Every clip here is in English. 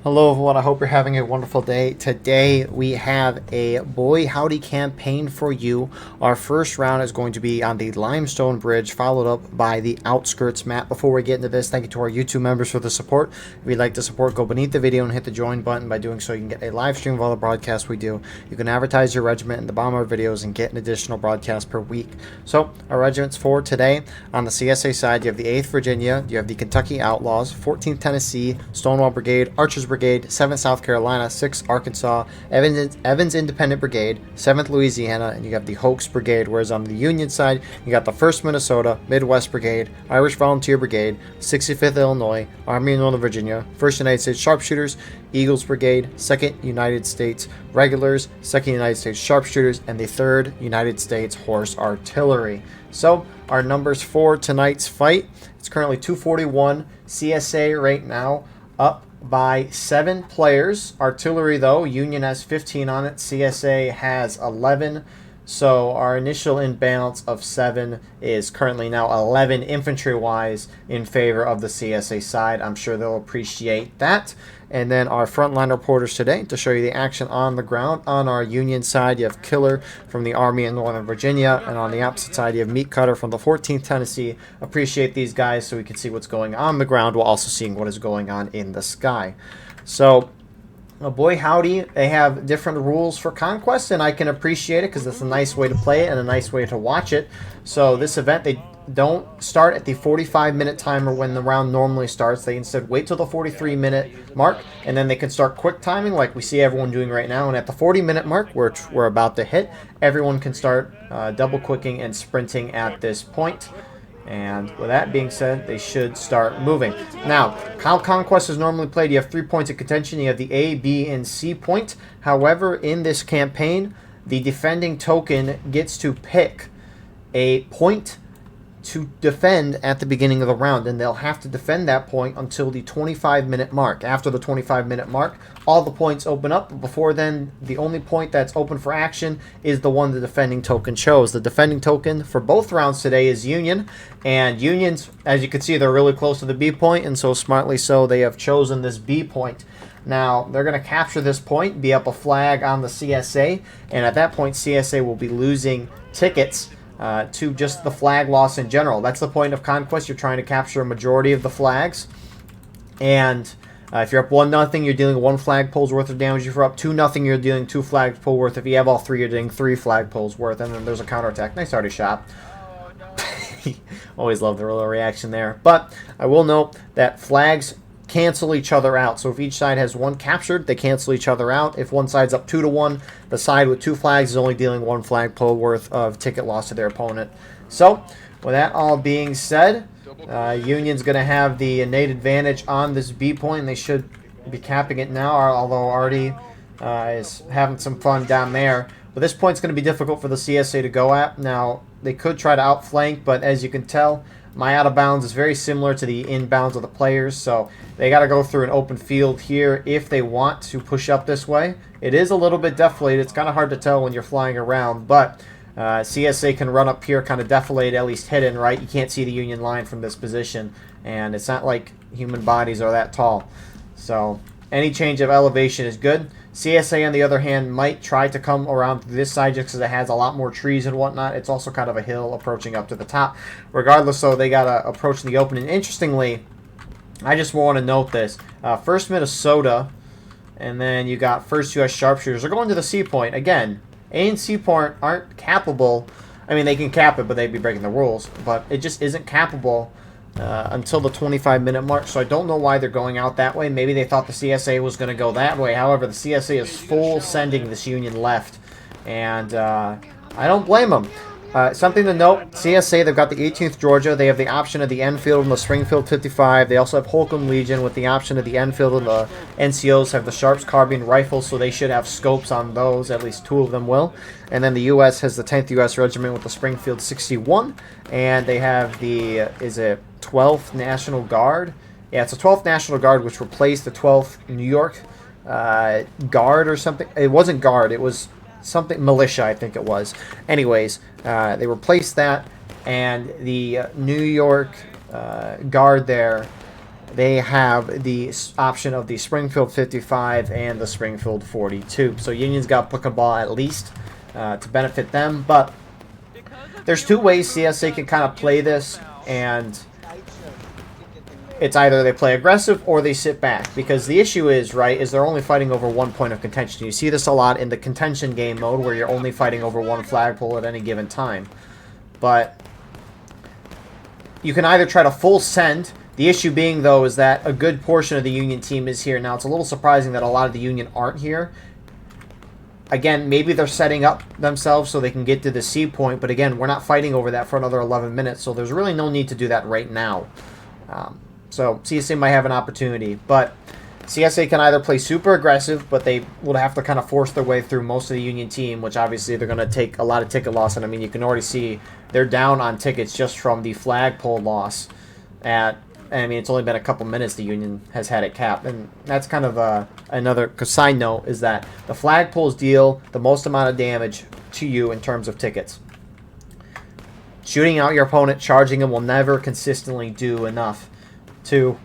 Hello everyone, I hope you're having a wonderful day. Today we have a Boy Howdy campaign for you. Our first round is going to be on the Limestone Bridge, followed up by the Outskirts map. Before we get into this, thank you to our YouTube members for the support. If you'd like to support, go beneath the video and hit the join button. By doing so, you can get a live stream of all the broadcasts we do. You can advertise your regiment in the bottom of our videos and get an additional broadcast per week. So, our regiments for today, on the CSA side, you have the 8th Virginia, you have the Kentucky Outlaws, 14th Tennessee, Stonewall Brigade, Archers Brigade, 7th South Carolina, 6th Arkansas, Evans Independent Brigade, 7th Louisiana, and you have the Hoax Brigade, whereas on the Union side, you got the 1st Minnesota, Midwest Brigade, Irish Volunteer Brigade, 65th Illinois, Army of Northern Virginia, 1st United States Sharpshooters, Eagles Brigade, 2nd United States Regulars, 2nd United States Sharpshooters, and the 3rd United States Horse Artillery. So, our numbers for tonight's fight, it's currently 241, CSA right now up by 7 players. Artillery, though, Union has 15 on it, CSA has 11. So our initial imbalance of 7 is currently now 11 infantry-wise in favor of the CSA side. I'm sure they'll appreciate that. And then our frontline reporters today to show you the action on the ground. On our Union side, you have Killer from the Army in Northern Virginia. And on the opposite side, you have Meat Cutter from the 14th Tennessee. Appreciate these guys so we can see what's going on the ground while also seeing what is going on in the sky. So, Boy Howdy, they have different rules for Conquest, and I can appreciate it because it's a nice way to play it and a nice way to watch it. So this event, they don't start at the 45-minute timer when the round normally starts. They instead wait till the 43-minute mark, and then they can start quick timing like we see everyone doing right now. And at the 40-minute mark, which we're about to hit, everyone can start double-quicking and sprinting at this point. And with that being said, they should start moving. Now, how Conquest is normally played, you have 3 points of contention. You have the A, B, and C point. However, in this campaign, the defending token gets to pick a point to defend at the beginning of the round, and they'll have to defend that point until the 25-minute mark. After the 25-minute mark, all the points open up. Before then, the only point that's open for action is the one the defending token chose. The defending token for both rounds today is Union, and Unions, as you can see, they're really close to the B point, and so smartly so, they have chosen this B point. Now, they're going to capture this point, be up a flag on the CSA, and at that point, CSA will be losing tickets to just the flag loss in general. That's the point of Conquest. You're trying to capture a majority of the flags. And if you're up 1-0, you're dealing 1 flagpole's worth of damage. If you're up 2-0, you're dealing 2 flagpole worth. If you have all 3, you're dealing 3 flagpoles worth. And then there's a counterattack. Nice Hardy shot. Always love the little reaction there. But I will note that flags cancel each other out. So if each side has 1 captured, they cancel each other out. If one side's up 2-1, the side with 2 flags is only dealing 1 flagpole worth of ticket loss to their opponent. So with that all being said, Union's going to have the innate advantage on this B point, and they should be capping it now, although Artie is having some fun down there. But this point's going to be difficult for the CSA to go at. Now, they could try to outflank, but as you can tell, my out of bounds is very similar to the inbounds of the players, so they got to go through an open field here if they want to push up this way. It is a little bit deflated. It's kind of hard to tell when you're flying around, but CSA can run up here kind of deflated, at least hidden, right? You can't see the Union line from this position, and it's not like human bodies are that tall. So any change of elevation is good. CSA, on the other hand, might try to come around this side just because it has a lot more trees and whatnot. It's also kind of a hill approaching up to the top. Regardless, though, they got to approach the open. And interestingly, I just want to note this. 1st Minnesota, and then you got 1st U.S. Sharpshooters. They're going to the C point. Again, A and C point aren't cappable. I mean, they can cap it, but they'd be breaking the rules. But it just isn't cappable until the 25-minute mark, so I don't know why they're going out that way. Maybe they thought the CSA was going to go that way. However, the CSA is full sending this Union left, and I don't blame them. Something to note, CSA, they've got the 18th Georgia. They have the option of the Enfield and the Springfield 55. They also have Holcomb Legion with the option of the Enfield, and the NCOs have the Sharps carbine rifles, so they should have scopes on those. At least 2 of them will. And then the U.S. has the 10th U.S. Regiment with the Springfield 61, and they have the, is it 12th National Guard? Yeah, it's the 12th National Guard, which replaced the 12th New York Guard or something. It wasn't Guard, it was something militia, I think it was. Anyways, they replaced that, and the New York Guard there they have the option of the Springfield 55 and the Springfield 42. So Union's got Ball at least to benefit them. But there's two ways CSA can kind of play this, and it's either they play aggressive or they sit back. Because the issue is, right, is they're only fighting over 1 point of contention. You see this a lot in the contention game mode where you're only fighting over one flagpole at any given time. But you can either try to full send. The issue being, though, is that a good portion of the Union team is here. Now, it's a little surprising that a lot of the Union aren't here. Again, maybe they're setting up themselves so they can get to the C point. But again, we're not fighting over that for another 11 minutes. So there's really no need to do that right now. So CSA might have an opportunity. But CSA can either play super aggressive, but they will have to kind of force their way through most of the Union team, which obviously they're going to take a lot of ticket loss. And I mean, you can already see they're down on tickets just from the flagpole loss. I mean, it's only been a couple minutes the Union has had it capped. And that's kind of another side note, is that the flagpoles deal the most amount of damage to you in terms of tickets. Shooting out your opponent, charging him will never consistently do enough to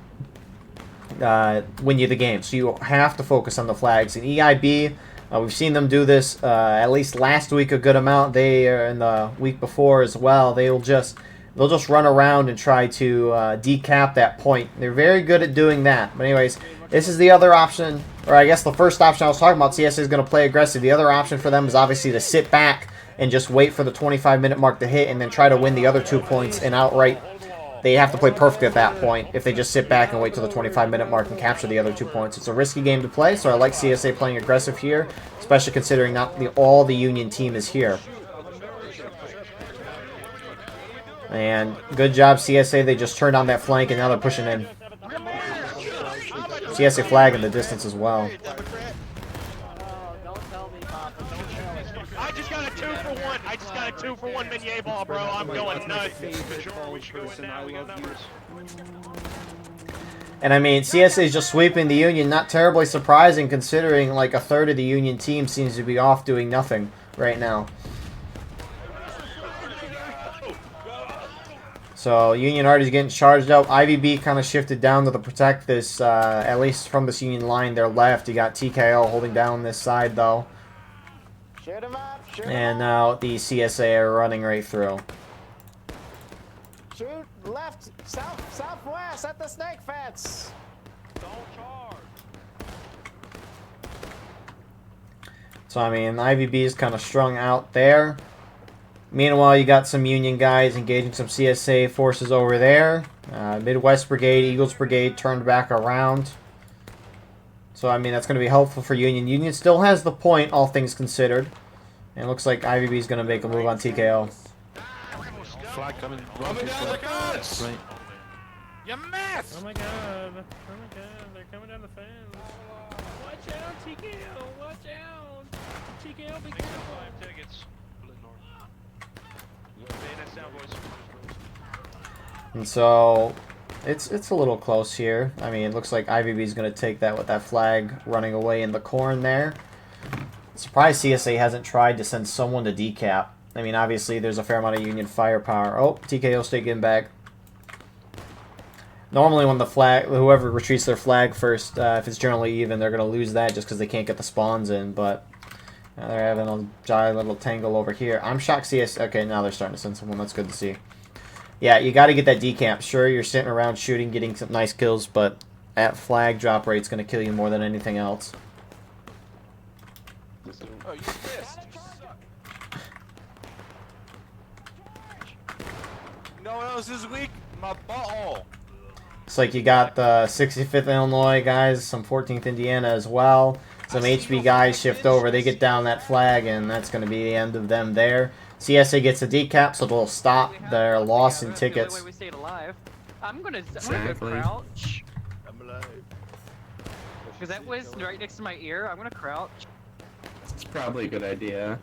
win you the game. So you have to focus on the flags. In EIB, we've seen them do this at least last week a good amount. They in the week before as well. They'll just run around and try to decap that point. They're very good at doing that. But anyways, this is the other option, or I guess the first option I was talking about. CSA is going to play aggressive. The other option for them is obviously to sit back and just wait for the 25-minute mark to hit and then try to win the other 2 points and outright. They have to play perfect at that point if they just sit back and wait till the 25-minute mark and capture the other 2 points. It's a risky game to play, so I like CSA playing aggressive here, especially considering not all the Union team is here. And good job, CSA. They just turned on that flank, and now they're pushing in. CSA flag in the distance as well. I just got a 2-for-1. I just got a 2-for-1 Minier ball, bro. I'm going nuts. And I mean, CSA is just sweeping the Union. Not terribly surprising considering like a third of the Union team seems to be off doing nothing right now. So Union already is getting charged up. IVB kind of shifted down to protect this, at least from this Union line. They're left. You got TKO holding down this side though. And now the CSA are running right through. Shoot left, southwest at the snake fence. Don't charge. So I mean, IVB is kind of strung out there. Meanwhile, you got some Union guys engaging some CSA forces over there. Midwest Brigade, Eagles Brigade turned back around. So, I mean, that's going to be helpful for Union. Union still has the point, all things considered. And it looks like IVB is going to make a move on TKO. Flag coming. Coming down the guns! Right. You missed! Oh my god, they're coming down the fence. Watch out, TKO, watch out! TKO, be careful! 5 tickets. And so, it's a little close here. I mean, it looks like IVB is going to take that with that flag running away in the corn there. Surprised CSA hasn't tried to send someone to decap. I mean, obviously, there's a fair amount of Union firepower. Oh, TKO stay getting back. Normally, when the flag, whoever retreats their flag first, if it's generally even, they're going to lose that just because they can't get the spawns in. But they're having a giant little tangle over here. I'm shocked CS. Okay, now they're starting to send someone. That's good to see. Yeah, you got to get that decamp. Sure, you're sitting around shooting, getting some nice kills, but that flag drop rate's going to kill you more than anything else. Oh, you missed. You know what else is weak? My butthole. Looks like you got the 65th Illinois guys, some 14th Indiana as well. Some HB guys shift over. They get down that flag, and that's going to be the end of them there. CSA gets a decap, so they'll stop their loss in tickets. That's the only way we stayed alive. I'm gonna go Exactly. crouch. I'm alive. Because that was right next to my ear. I'm gonna crouch. It's probably a good idea.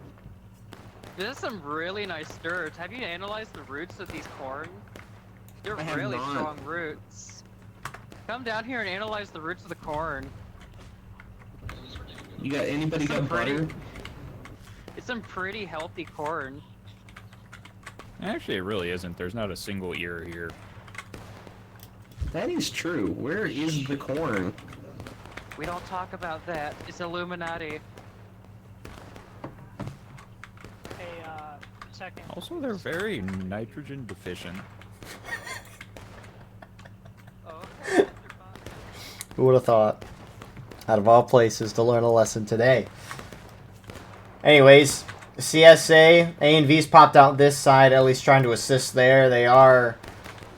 This is some really nice dirt. Have you analyzed the roots of these corn? They're I have really not. strong roots. Come down here and analyze the roots of the corn. You got anybody Some got butter? It's some pretty healthy corn. Actually, it really isn't. There's not a single ear here. That is true. Where is the corn? We don't talk about that. It's Illuminati. Hey, second. Also, they're very nitrogen deficient. Oh. Who would have thought? Out of all places to learn a lesson today. Anyways, CSA, A&V's popped out this side, at least trying to assist there. They are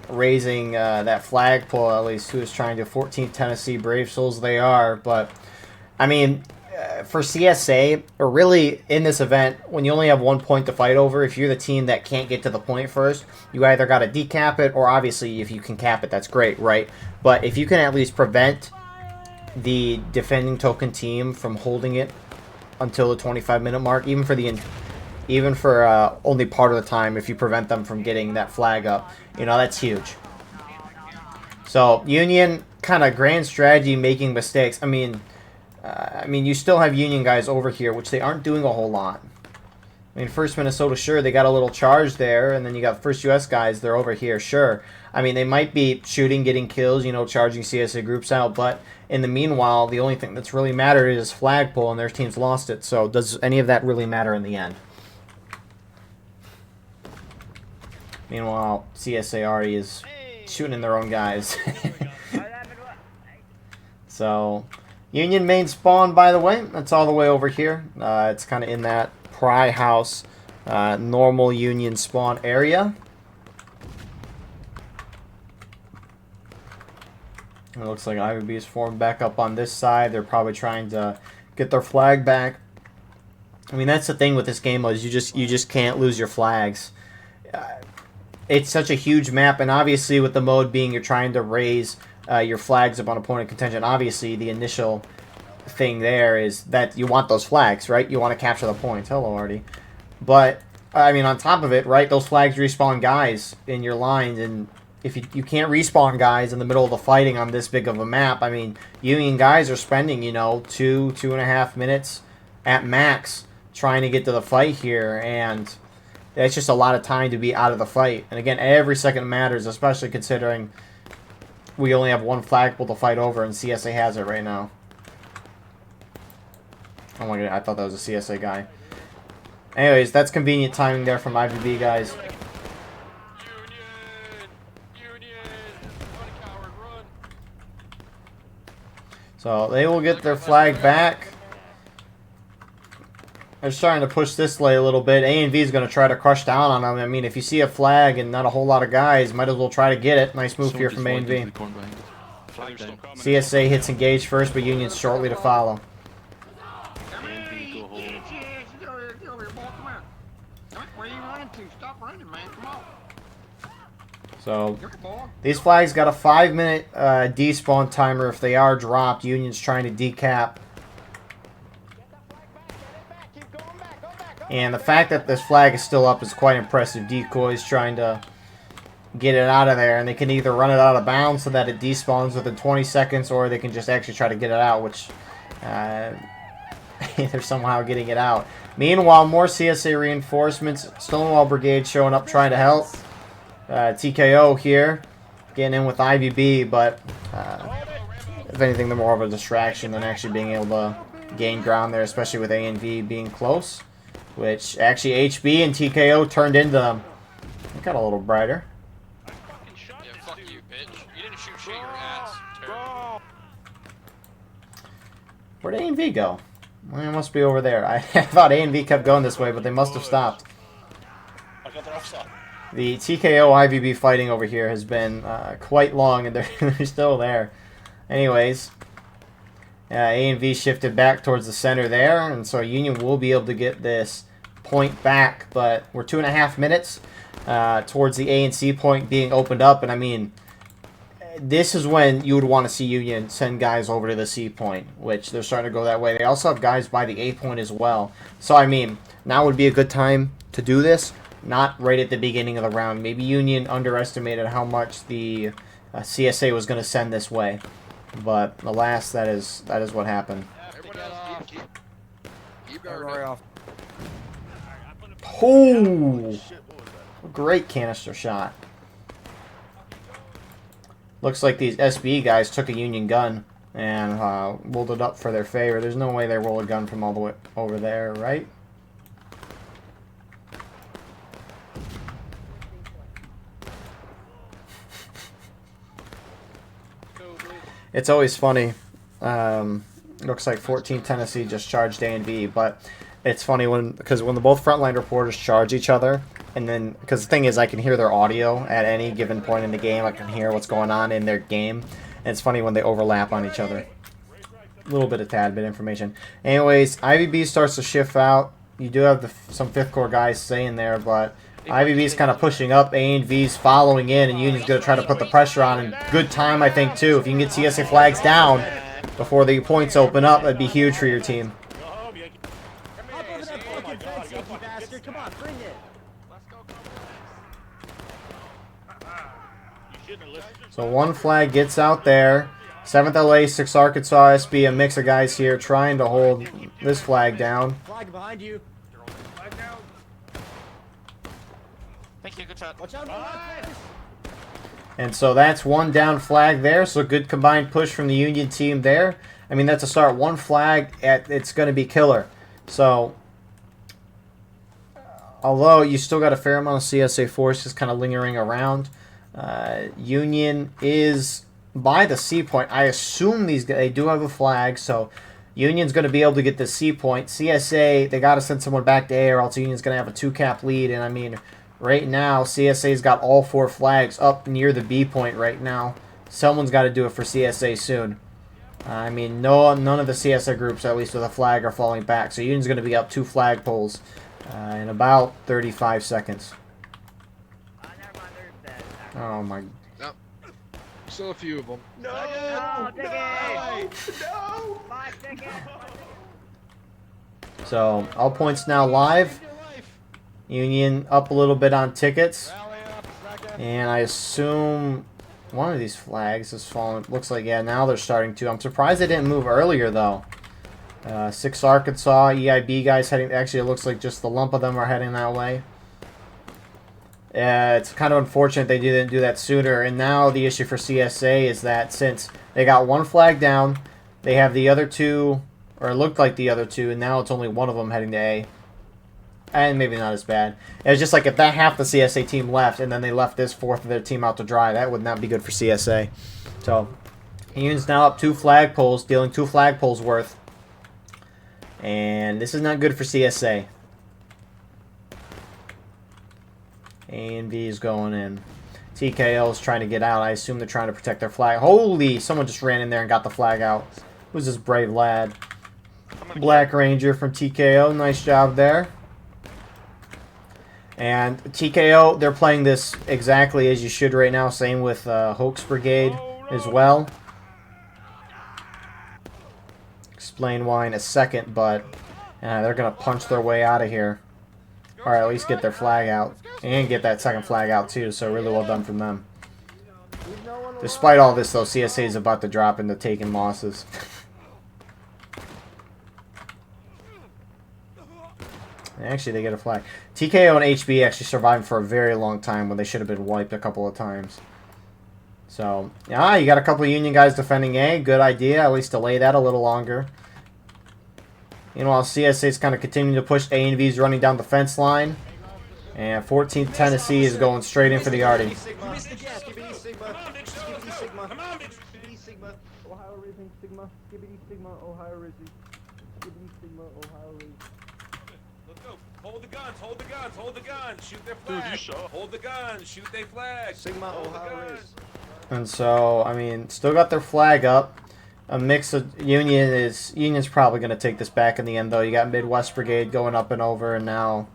raising that flagpole, at least, who is trying to 14th Tennessee Brave Souls they are. But, I mean, for CSA, or really in this event, when you only have 1 point to fight over, if you're the team that can't get to the point first, you either got to decap it, or obviously if you can cap it, that's great, right? But if you can at least prevent the defending token team from holding it until the 25-minute mark, even for only part of the time, if you prevent them from getting that flag up, you know, that's huge. So Union kind of grand strategy making mistakes. I mean, you still have Union guys over here, which they aren't doing a whole lot. I mean, first Minnesota, sure, they got a little charge there, and then you got first U.S. guys, they're over here, sure. I mean, they might be shooting, getting kills, you know, charging CSA groups out, but in the meanwhile, the only thing that's really mattered is flagpole, and their team's lost it. So does any of that really matter in the end? Meanwhile, CSA already is shooting in their own guys. So, Union main spawn, by the way, that's all the way over here. It's kind of in that Pry House normal Union spawn area. It looks like IVB is formed back up on this side. They're probably trying to get their flag back. I mean, that's the thing with this game, is you just can't lose your flags. It's such a huge map, and obviously with the mode being you're trying to raise your flags up on opponent contention, obviously the initial thing there is that you want those flags, right? You want to capture the points. Hello, Artie. But, I mean, on top of it, right, those flags respawn guys in your lines, and if you can't respawn guys in the middle of the fighting on this big of a map, I mean, Union guys are spending, you know, 2.5 minutes at max trying to get to the fight here, and it's just a lot of time to be out of the fight. And again, every second matters, especially considering we only have one flagpole to fight over, and CSA has it right now. Oh my god, I thought that was a CSA guy. Anyways, that's convenient timing there from IVB, guys. So they will get their flag back. They're starting to push this way a little bit. A&V is going to try to crush down on them. I mean, if you see a flag and not a whole lot of guys, might as well try to get it. Nice move here from A&V. CSA hits engage first, but Union's shortly to follow. So, these flags got a 5-minute despawn timer if they are dropped. Union's trying to decap. And the fact that this flag is still up is quite impressive. Decoys trying to get it out of there, and they can either run it out of bounds so that it despawns within 20 seconds, or they can just actually try to get it out, which they're somehow getting it out. Meanwhile, more CSA reinforcements. Stonewall Brigade showing up trying to help. TKO here, getting in with IVB, but if anything, they're more of a distraction than actually being able to gain ground there, especially with A&V being close, which actually HB and TKO turned into them. It got a little brighter. Yeah, fuck you, bitch. You didn't shoot shit, your ass. Terrible. Where'd A&V go? Well, it must be over there. I thought A&V kept going this way, but they must have stopped. The TKO IVB fighting over here has been quite long, and they're still there. Anyways, A&V shifted back towards the center there, and so Union will be able to get this point back, but we're 2.5 minutes towards the A and C point being opened up, and I mean, this is when you would want to see Union send guys over to the C point, which they're starting to go that way. They also have guys by the A point as well. So, I mean, now would be a good time to do this. Not right at the beginning of the round. Maybe Union underestimated how much the CSA was going to send this way. But alas, that is what happened. Oh! Great canister shot. Looks like these SB guys took a Union gun and rolled it up for their favor. There's no way they roll a gun from all the way over there, right? It's always funny. Looks like 14 Tennessee just charged A&V, but it's funny because when the both frontline reporters charge each other, and then because the thing is, I can hear their audio at any given point in the game. I can hear what's going on in their game, and it's funny when they overlap on each other. A little bit of tad bit information. Anyways, IVB starts to shift out. You do have some 5th Corps guys staying there, but IVB's kind of pushing up. A&V's following in, and Union's going to try to put the pressure on. And good time, I think, too. If you can get CSA flags down before the points open up, that'd be huge for your team. Come on, bring it. So 1 flag gets out there. 7th LA, 6th Arkansas SB, a mix of guys here trying to hold this flag down. Flag behind you. Thank you, good shot. Watch out, please. And so that's 1 down flag there. So good combined push from the Union team there. I mean, that's a start. 1 flag, it's going to be killer. So, although you still got a fair amount of CSA forces kind of lingering around, Union is by the C point. I assume they do have a flag, so Union's going to be able to get the C point. CSA, they got to send someone back to A, or else Union's going to have a 2-cap lead. And I mean, right now, CSA's got all 4 flags up near the B point right now. Someone's got to do it for CSA soon. I mean, none of the CSA groups, at least with a flag, are falling back. So Union's going to be up 2 flagpoles in about 35 seconds. Oh my. Nope. Still a few of them. No! So all points now live. Union up a little bit on tickets, and I assume one of these flags has fallen. Looks like, yeah, now they're starting to. I'm surprised they didn't move earlier though. 6 Arkansas EIB guys heading. Actually, it looks like just the lump of them are heading that way. It's kind of unfortunate they didn't do that sooner. And now the issue for CSA is that since they got 1 flag down, they have the other 2, or it looked like the other 2, and now it's only one of them heading to A. And maybe not as bad. It's just like if that half the CSA team left, and then they left this 4th of their team out to dry, that would not be good for CSA. So, Union's now up 2 flagpoles, dealing 2 flagpoles worth. And this is not good for CSA. A&V is going in. TKO is trying to get out. I assume they're trying to protect their flag. Holy! Someone just ran in there and got the flag out. Who's this brave lad? Black Ranger from TKO. Nice job there. And TKO, they're playing this exactly as you should right now. Same with Hoax Brigade as well. Explain why in a second, but they're going to punch their way out of here. Or at least get their flag out. And get that 2nd flag out too, so really well done from them. Despite all this though, CSA is about to drop into taking losses. Actually, they get a flag. TKO and HB actually survived for a very long time when they should have been wiped a couple of times. So, yeah, you got a couple of Union guys defending A. Good idea. At least delay that a little longer. You know, while CSA is kind of continuing to push, A&V's running down the fence line. And 14th Tennessee is going straight in for the Artie. Hold the guns, hold the guns, hold the guns, shoot their flag. Hold the guns, shoot their flag. Sigma, Ohio Riz. And so, I mean, still got their flag up. A mix of Union's probably going to take this back in the end, though. You got Midwest Brigade going up and over, and now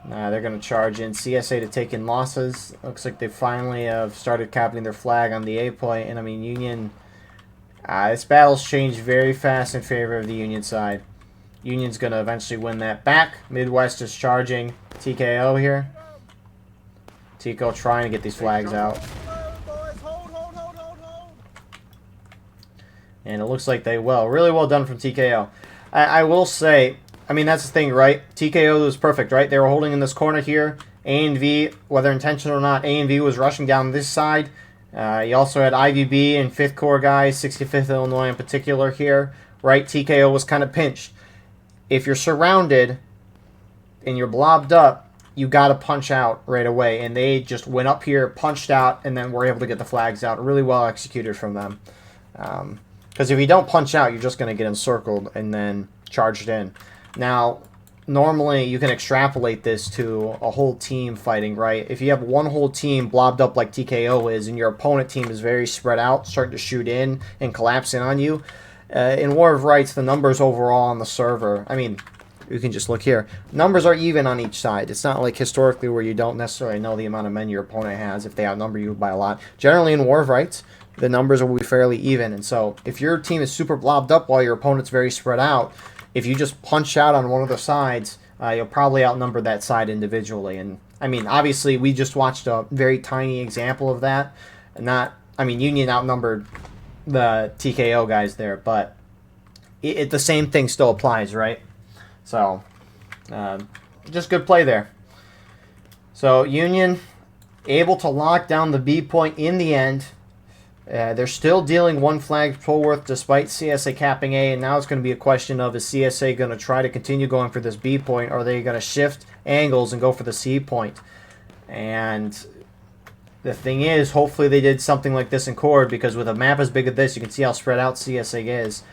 they're going to charge in. CSA to take in losses. Looks like they finally have started capping their flag on the A point. And, I mean, Union, this battle's changed very fast in favor of the Union side. Union's going to eventually win that back. Midwest is charging TKO here. TKO trying to get these flags out. And it looks like they will. Really well done from TKO. I will say, I mean, that's the thing, right? TKO was perfect, right? They were holding in this corner here. A&V, whether intentional or not, A&V was rushing down this side. You also had IVB and 5th Corps guys, 65th Illinois in particular here, right? TKO was kind of pinched. If you're surrounded and you're blobbed up, you got to punch out right away. And they just went up here, punched out, and then were able to get the flags out. Really well executed from them. Because if you don't punch out, you're just going to get encircled and then charged in. Now, normally you can extrapolate this to a whole team fighting, right? If you have one whole team blobbed up like TKO is and your opponent team is very spread out, starting to shoot in and collapse in on you, in War of Rights, the numbers overall on the server, I mean, you can just look here. Numbers are even on each side. It's not like historically where you don't necessarily know the amount of men your opponent has if they outnumber you by a lot. Generally in War of Rights, the numbers will be fairly even. And so if your team is super blobbed up while your opponent's very spread out, if you just punch out on one of the sides, you'll probably outnumber that side individually. And I mean, obviously, we just watched a very tiny example of that. Union outnumbered the TKO guys there, but the same thing still applies, right? So, just good play there. So, Union able to lock down the B point in the end. They're still dealing one flag full worth despite CSA capping A, and now it's going to be a question of, is CSA going to try to continue going for this B point, or are they going to shift angles and go for the C point? And the thing is, hopefully they did something like this in Cord, because with a map as big as this, you can see how spread out CSA is.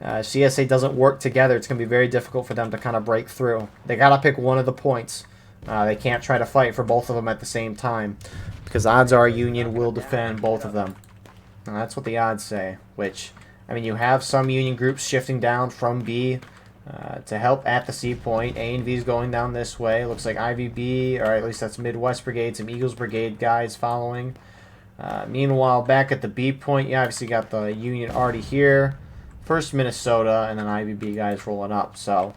If CSA doesn't work together, it's going to be very difficult for them to kind of break through. They got to pick one of the points. They can't try to fight for both of them at the same time, because odds are Union will defend both of them. And that's what the odds say, which, I mean, you have some Union groups shifting down from B to help at the C point. A and V is going down this way. Looks like IVB, or at least that's Midwest Brigade, some Eagles Brigade guys following. Meanwhile, back at the B point, you obviously got the Union already here. First Minnesota, and then IVB guys rolling up. So,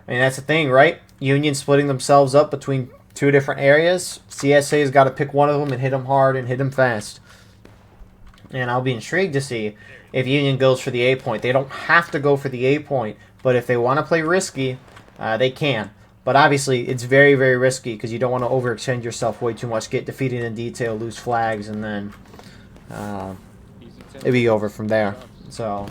I mean, that's the thing, right? Union splitting themselves up between two different areas. CSA's got to pick one of them and hit them hard and hit them fast. And I'll be intrigued to see if Union goes for the A point. They don't have to go for the A point, but if they want to play risky, they can. But obviously, it's very, very risky because you don't want to overextend yourself way too much, get defeated in detail, lose flags, and then it'll be over from there. So,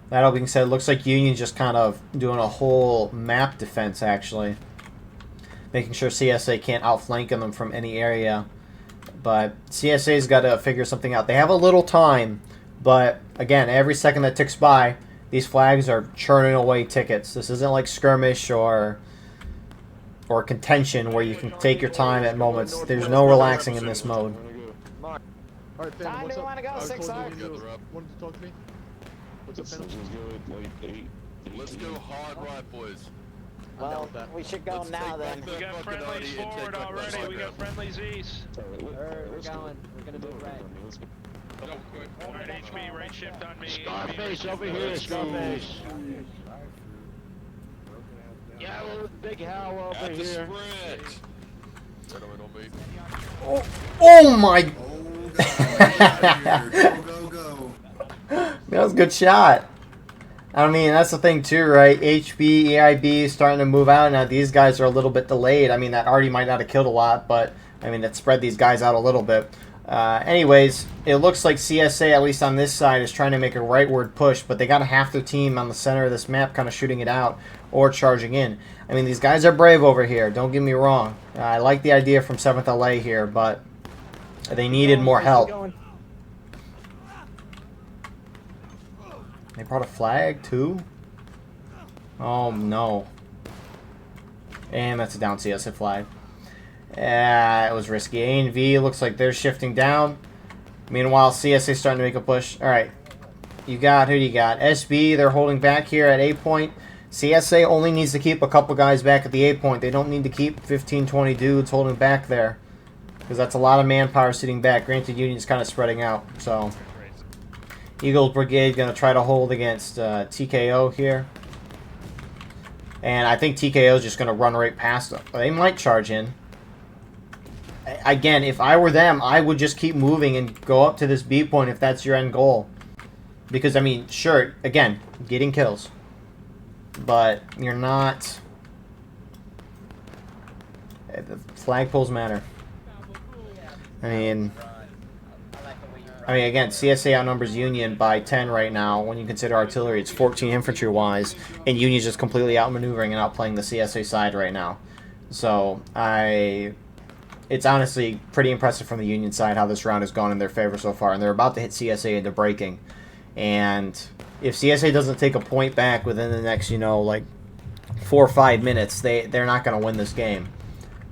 that all being said, it looks like Union's just kind of doing a whole map defense, actually. Making sure CSA can't outflank on them from any area. But CSA's got to figure something out. They have a little time, but again, every second that ticks by, these flags are churning away tickets. This isn't like skirmish or contention where you can take your time at moments. There's no relaxing in this mode. Time do you want to go, 6-0? Wanted to talk to me? What's up, Let's go hard right, boys. Well, we should go now then. We got friendlies forward already. We got friendlies east. We're going. We're gonna move right. Alright, HB, right shift on me. Scarface over here, Scarface. Yeah, Big Hal over here. Oh my! That was a good shot. I mean, that's the thing too, right? HB, EIB starting to move out. Now these guys are a little bit delayed. I mean, that already might not have killed a lot, but I mean, it spread these guys out a little bit. Anyways, it looks like CSA, at least on this side, is trying to make a rightward push, but they got half their team on the center of this map kind of shooting it out or charging in. I mean, these guys are brave over here. Don't get me wrong. I like the idea from 7th LA here, but they needed more help. They brought a flag, too? Oh, no. And that's a down CSA flag. It was risky. A and V looks like they're shifting down. Meanwhile, CSA starting to make a push. Alright. Who do you got? SB, they're holding back here at A point. CSA only needs to keep a couple guys back at the A point. They don't need to keep 15, 20 dudes holding back there. Because that's a lot of manpower sitting back. Granted, Union's kind of spreading out. So, Eagles Brigade going to try to hold against TKO here. And I think TKO is just going to run right past them. They might charge in. Again, if I were them, I would just keep moving and go up to this B point if that's your end goal. Because, I mean, sure, again, getting kills. but you're not. The flagpoles matter. I mean, again, CSA outnumbers Union by 10 right now. When you consider artillery, it's 14 infantry-wise, and Union's just completely outmaneuvering and outplaying the CSA side right now. So, it's honestly pretty impressive from the Union side how this round has gone in their favor so far, and they're about to hit CSA into breaking. And if CSA doesn't take a point back within the next, like 4 or 5 minutes, they're not going to win this game.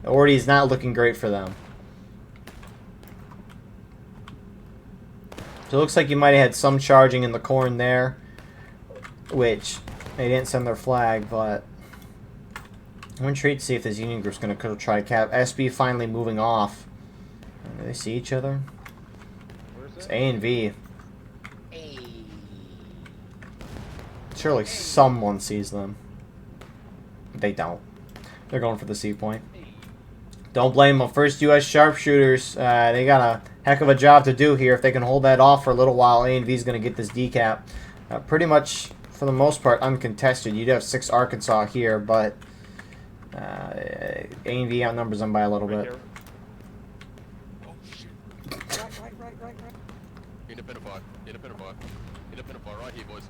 Already is not looking great for them. So it looks like you might have had some charging in the corn there, which they didn't send their flag, but I'm intrigued to see if this Union group's going to try to cap. SB finally moving off. Do they see each other? It's A and V. Surely someone sees them. They don't. They're going for the C point. Don't blame them. First U.S. sharpshooters. They got a heck of a job to do here. If they can hold that off for a little while, A and V is going to get this decap. Pretty much, for the most part, uncontested. You'd have 6 Arkansas here, but A and V outnumbers them by a little bit. Independent fire right here, boys.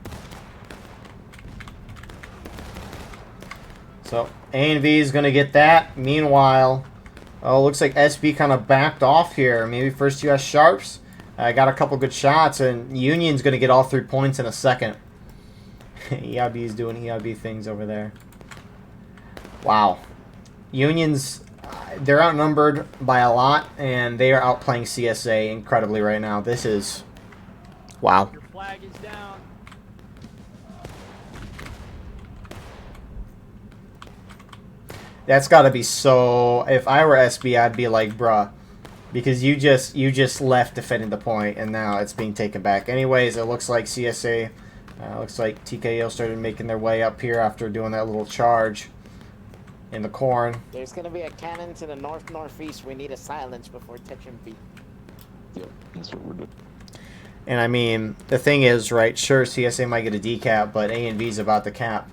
So A and V is going to get that. Meanwhile, looks like SB kind of backed off here. Maybe first U.S. Sharps. Got a couple good shots, and Union's going to get all 3 points in a second. EIB is doing EIB things over there. Wow. Union's, they're outnumbered by a lot, and they are outplaying CSA incredibly right now. This is, wow. Your flag is down. That's got to be so. If I were SB, I'd be like, bruh, because you just left defending the point, and now it's being taken back. Anyways, it looks like CSA, looks like TKO started making their way up here after doing that little charge in the corn. There's gonna be a cannon to the north-northeast. We need a silence before touching B. Yep, that's what we're doing. And I mean, the thing is, right? Sure, CSA might get a decap, but A and V's about to cap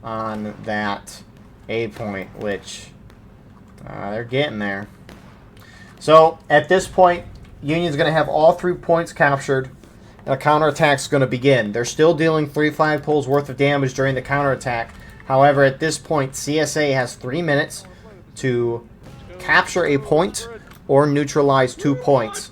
on that A point, which they're getting there. So at this point, Union's going to have all 3 points captured, and a counterattack's going to begin. They're still dealing 3 flagpoles worth of damage during the counterattack. However, at this point, CSA has 3 minutes to capture a point or neutralize 2 points.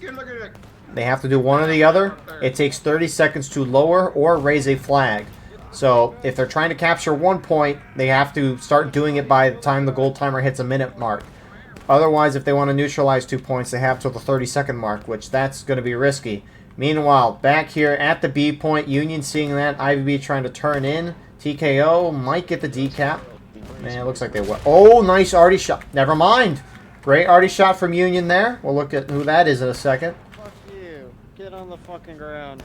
They have to do one or the other. It takes 30 seconds to lower or raise a flag. So if they're trying to capture 1 point, they have to start doing it by the time the gold timer hits a minute mark. Otherwise, if they want to neutralize 2 points, they have till the 30-second mark, which that's going to be risky. Meanwhile, back here at the B point, Union seeing that, IVB trying to turn in. TKO might get the decap. Man, it looks like they will. Oh, nice arty shot. Never mind. Great arty shot from Union there. We'll look at who that is in a second. Fuck you. Get on the fucking ground.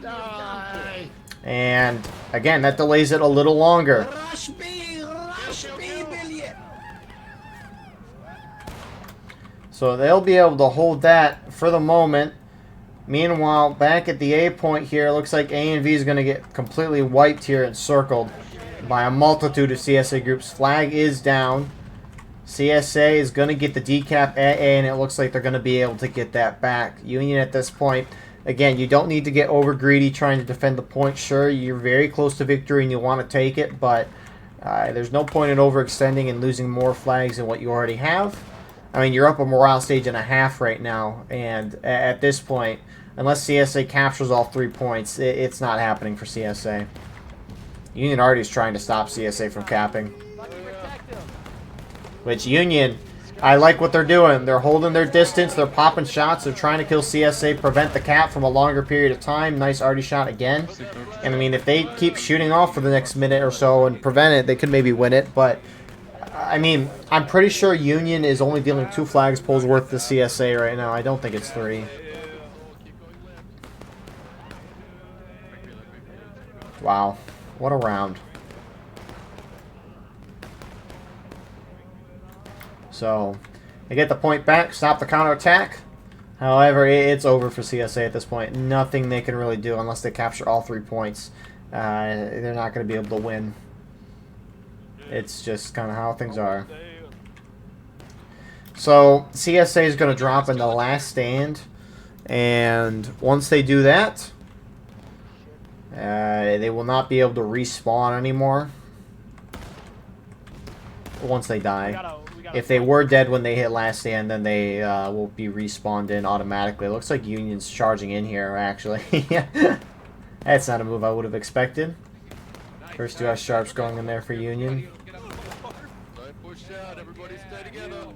Die. And again, that delays it a little longer. So they'll be able to hold that for the moment. Meanwhile, back at the A point here, it looks like A and V is going to get completely wiped here and circled by a multitude of CSA groups. Flag is down. CSA is going to get the decap at A, and it looks like they're going to be able to get that back. Union at this point, again, you don't need to get over greedy trying to defend the point. Sure, you're very close to victory and you want to take it, but there's no point in overextending and losing more flags than what you already have. I mean, you're up a morale stage and a half right now, and at this point, unless CSA captures all 3 points, it's not happening for CSA. Union already is trying to stop CSA from capping. Which Union, I like what they're doing. They're holding their distance. They're popping shots. They're trying to kill CSA, prevent the cap from a longer period of time. Nice arty shot again. And I mean, if they keep shooting off for the next minute or so and prevent it, they could maybe win it. But I mean, I'm pretty sure Union is only dealing 2 flagpoles worth to CSA right now. I don't think it's 3. Wow. What a round. So, they get the point back, stop the counterattack. However, it's over for CSA at this point. Nothing they can really do unless they capture all 3 points. They're not going to be able to win It's just kind of how things are. So CSA is going to drop in the last stand, and once they do that, they will not be able to respawn anymore once they die. If they were dead when they hit last stand, then they will be respawned in automatically. It looks like Union's charging in here, actually. That's not a move I would have expected. First two sharps going in there for Union. Don't push out, everybody stay together.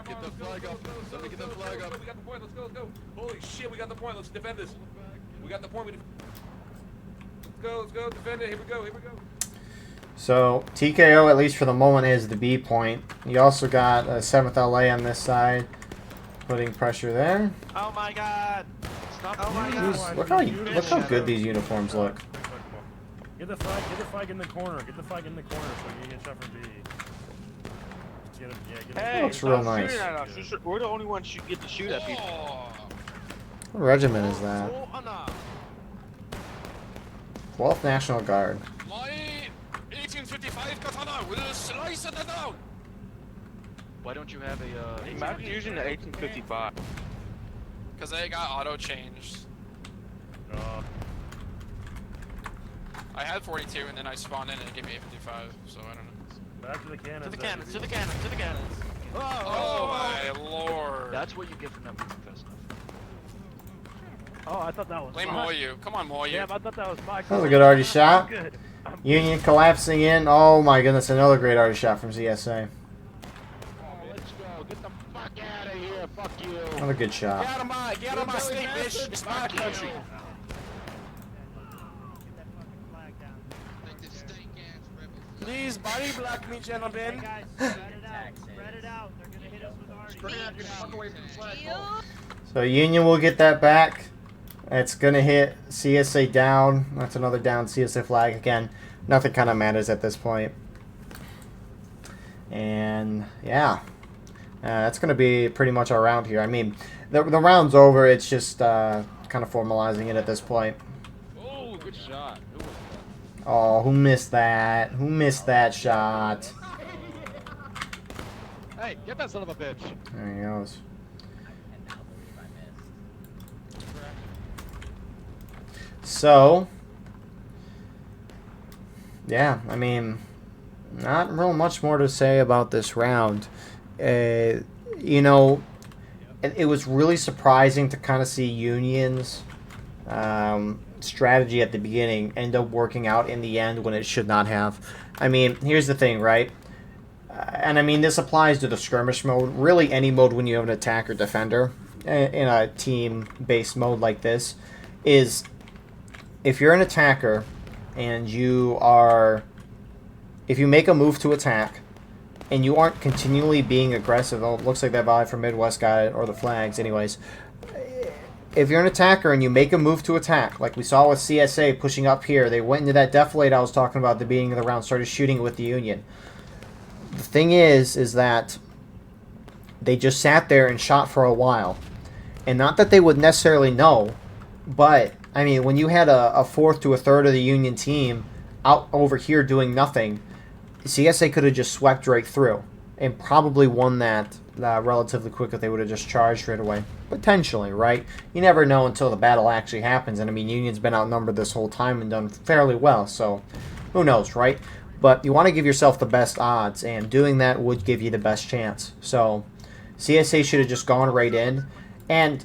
Get the flag up. Let me get the flag up. We got the point. Let's go. Let's go. Holy shit, we got the point. Let's defend this. We got the point. Let's go. Let's go. Defend it. Here we go. Here we go. So TKO, at least for the moment, is the B point. You also got 7th LA on this side, putting pressure there. Oh my god! Stop! Oh my Jeez, look how good these uniforms look. Get the flag in the corner. Get the flag in the corner so you get shot from B. Get him, yeah, Hey, looks real stop nice. shooting at us. We're the only ones who get to shoot at people. What regiment is that? Oh, no. 12th National Guard. My 1855 katana will slice it down. Why don't you have a... Imagine using the 1855. Because they got auto changed. I had 42 and then I spawned in and it gave me 855, so I don't know. Back to the cannons. To the cannons, to the cannons, to the cannons. Oh my lord. That's what you get for not being fast enough. Oh, I thought that was Blame mine. Moyu. Come on, Moyu. Yeah, I thought that was my That was a good arty shot. Good. I'm Union collapsing in. Oh my goodness, another great arty shot from CSA. Let's go. Get the fuck out of here. Fuck you. Another good shot. Get out of my state, bitch. It's my country. Please, body block me, gentlemen. So Union will get that back. It's gonna hit CSA down. That's another down CSA flag again. Nothing kind of matters at this point. And yeah, that's gonna be pretty much our round here. I mean, the round's over. It's just kind of formalizing it at this point. Oh, good shot. Oh, who missed that? Who missed that shot? Hey, get that son of a bitch. There he goes. So, yeah, I mean, not real much more to say about this round. You know, it was really surprising to kind of see Union's strategy at the beginning end up working out in the end when it should not have. I mean, here's the thing, right? And I mean, this applies to the skirmish mode, really any mode when you have an attacker defender in a team-based mode like this, is if you're an attacker and if you make a move to attack and you aren't continually being aggressive, oh, it looks like that volley from Midwest got it, or the flags anyways. If you're an attacker and you make a move to attack, like we saw with CSA pushing up here, they went into that deflate I was talking about at the beginning of the round, started shooting with the Union. The thing is that they just sat there and shot for a while. And not that they would necessarily know, but, I mean, when you had a fourth to a third of the Union team out over here doing nothing, CSA could have just swept right through and probably won that relatively quick if they would have just charged right away. Potentially, right? You never know until the battle actually happens. And, I mean, Union's been outnumbered this whole time and done fairly well, so who knows, right? But you want to give yourself the best odds, and doing that would give you the best chance. So CSA should have just gone right in. And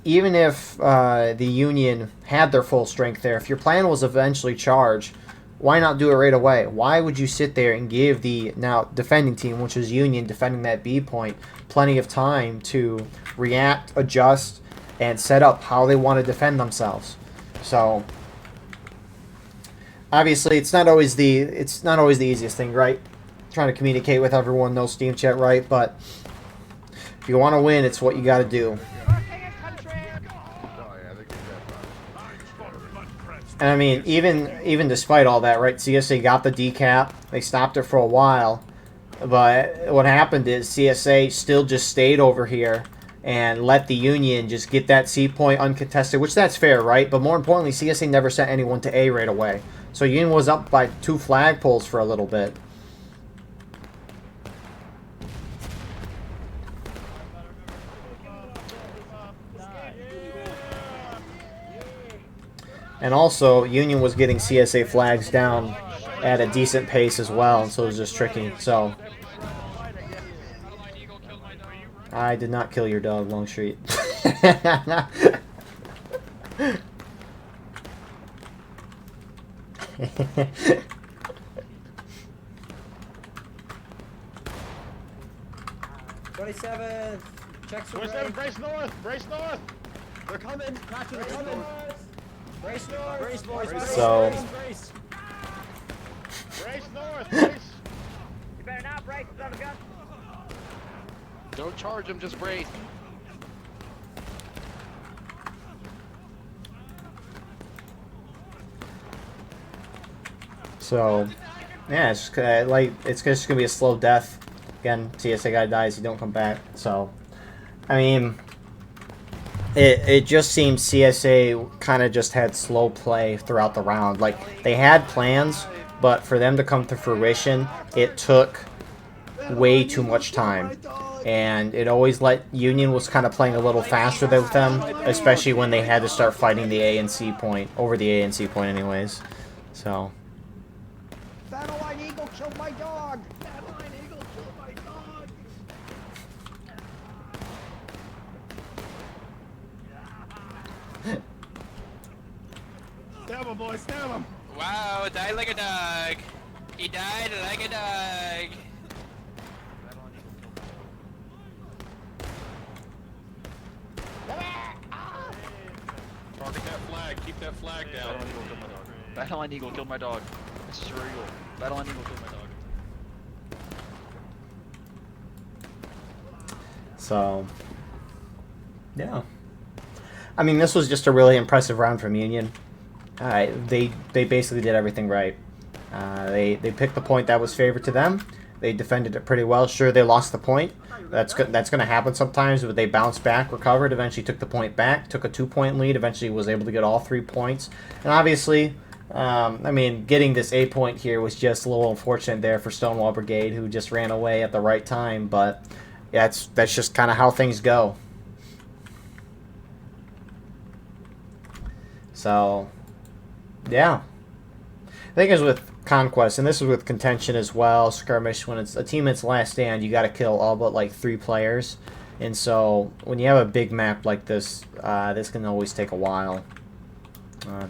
even if the Union had their full strength there, if your plan was eventually charge, why not do it right away? Why would you sit there and give the now defending team, which is Union defending that B point, plenty of time to react, adjust, and set up how they want to defend themselves? So obviously, it's not always the easiest thing, right? Trying to communicate with everyone, no Steam chat, right? But if you want to win, it's what you got to do. And I mean, even despite all that, right? CSA got the decap. They stopped it for a while, but what happened is CSA still just stayed over here and let the Union just get that C point uncontested, which that's fair, right? But more importantly, CSA never sent anyone to A right away. So Union was up by 2 flagpoles for a little bit. And also, Union was getting CSA flags down at a decent pace as well, and so it was just tricky. So, I did not kill your dog, Longstreet. Checks 27, brace north! Brace north! They're coming. They're coming. Brace north. Brace boys. So, Brace north! Brace! You better not brace, son of a gun. Don't charge him, just brace. so yeah, it's just, it's just gonna be a slow death. Again, CSA guy dies, you don't come back. So, I mean, it just seems CSA kind of just had slow play throughout the round. Like, they had plans, but for them to come to fruition, it took way too much time. And it always Union was kind of playing a little faster with them, especially when they had to start fighting the A and C point, over the A and C point anyways. So. Satellite Eagle killed my dog. Satellite Eagle killed my dog. Stab him, boy, stab him! Wow, died like a dog. He died like a dog. Target that flag. Keep that flag down. Battle Line Eagle killed my dog. This is your eagle. Battle Line Eagle killed my dog. So, yeah. I mean, this was just a really impressive round from Union. They basically did everything right. They picked the point that was favored to them. They defended it pretty well. Sure, they lost the point. That's going to happen sometimes, but they bounced back, recovered, eventually took the point back, took a 2-point lead, eventually was able to get all 3 points. And obviously, I mean, getting this A point here was just a little unfortunate there for Stonewall Brigade, who just ran away at the right time, but that's just kind of how things go. So, yeah. I think it's with Conquest, and this is with Contention as well, Skirmish, when it's a teammate's last stand, you got to kill all but like 3 players. And so, when you have a big map like this, this can always take a while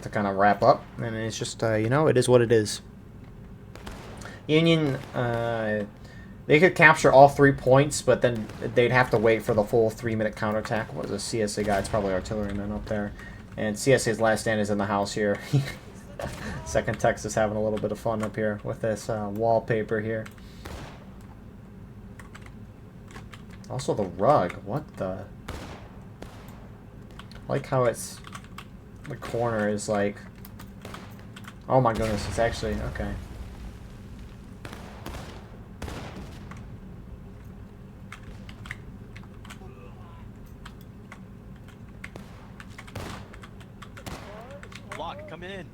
to kind of wrap up. And it's just, you know, it is what it is. Union, they could capture all 3 points, but then they'd have to wait for the full 3-minute counterattack. What was a CSA guy? It's probably artilleryman up there. And CSA's last stand is in the house here. Second Texas having a little bit of fun up here with this wallpaper here. Also the rug. What the? I like how it's... The corner is like... Oh my goodness, it's actually... Okay. Block, come in.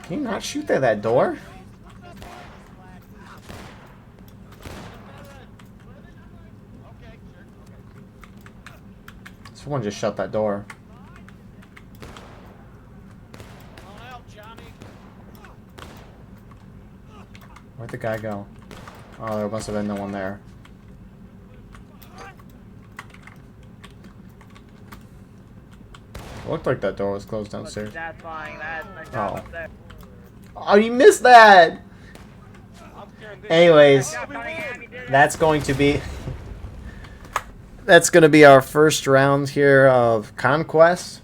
Can you not shoot through that door? Someone just shut that door. Where'd the guy go? Oh, there must have been no one there. It looked like that door was closed downstairs. Oh. Oh, you missed that! Anyways, that's going to be... That's going to be our first round here of Conquest.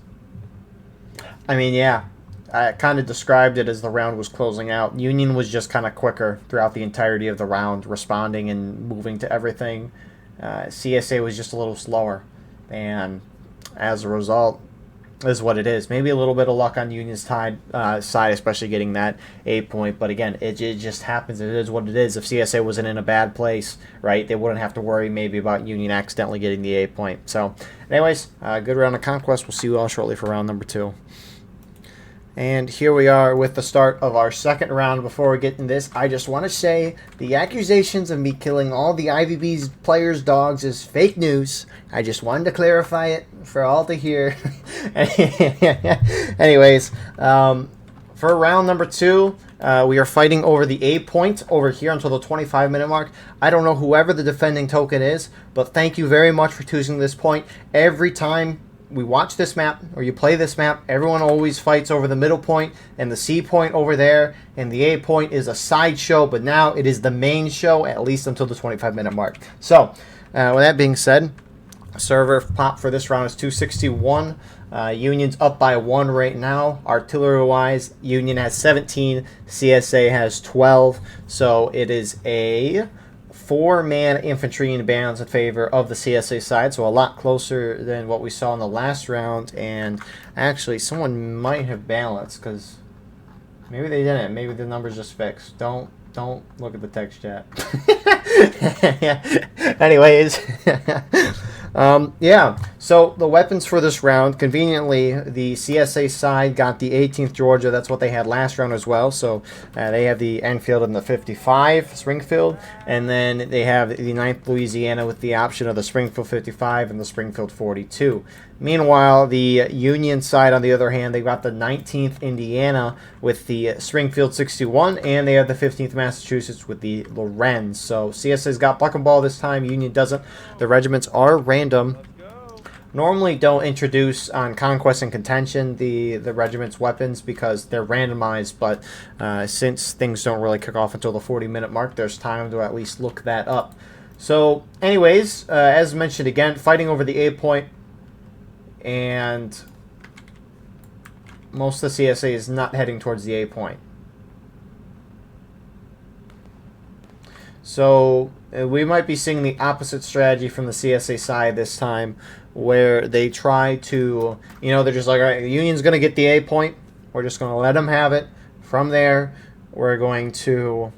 I mean, yeah. I kind of described it as the round was closing out. Union was just kind of quicker throughout the entirety of the round, responding and moving to everything. CSA was just a little slower. And as a result, is what it is. Maybe a little bit of luck on Union's side, especially getting that A point. But again, it just happens. It is what it is. If CSA wasn't in a bad place, right, they wouldn't have to worry maybe about Union accidentally getting the A point. So, anyways, good round of Conquest. We'll see you all shortly for round number 2. And here we are with the start of our second round. Before we get in this, I just want to say the accusations of me killing all the IVB's players' dogs is fake news. I just wanted to clarify it for all to hear. Anyways, for round number 2, we are fighting over the A point over here until the 25-minute mark. I don't know whoever the defending token is, but thank you very much for choosing this point. Every time we watch this map, or you play this map, everyone always fights over the middle point and the C point over there, and the A point is a sideshow, but now it is the main show, at least until the 25-minute mark. So, with that being said, server pop for this round is 261. Union's up by 1 right now. Artillery-wise, Union has 17, CSA has 12, so it is a 4-man infantry in balance in favor of the CSA side, so a lot closer than what we saw in the last round. And actually, someone might have balanced, because maybe they didn't. Maybe the number's just fixed. Don't look at the text chat. Anyways, yeah. So the weapons for this round, conveniently, the CSA side got the 18th Georgia. That's what they had last round as well. So they have the Enfield and the 55 Springfield, and then they have the 9th Louisiana with the option of the Springfield 55 and the Springfield 42. Meanwhile, the Union side, on the other hand, they got the 19th Indiana with the Springfield 61, and they have the 15th Massachusetts with the Lorenz. So CSA's got buck and ball this time. Union doesn't. The regiments are random. Normally don't introduce on Conquest and Contention the regiment's weapons because they're randomized, but since things don't really kick off until the 40-minute mark, there's time to at least look that up. So anyways, as mentioned again, fighting over the A point, and most of the CSA is not heading towards the A point. So we might be seeing the opposite strategy from the CSA side this time, where they try to, they're just like, all right, the Union's going to get the A point. We're just going to let them have it. From there, we're going to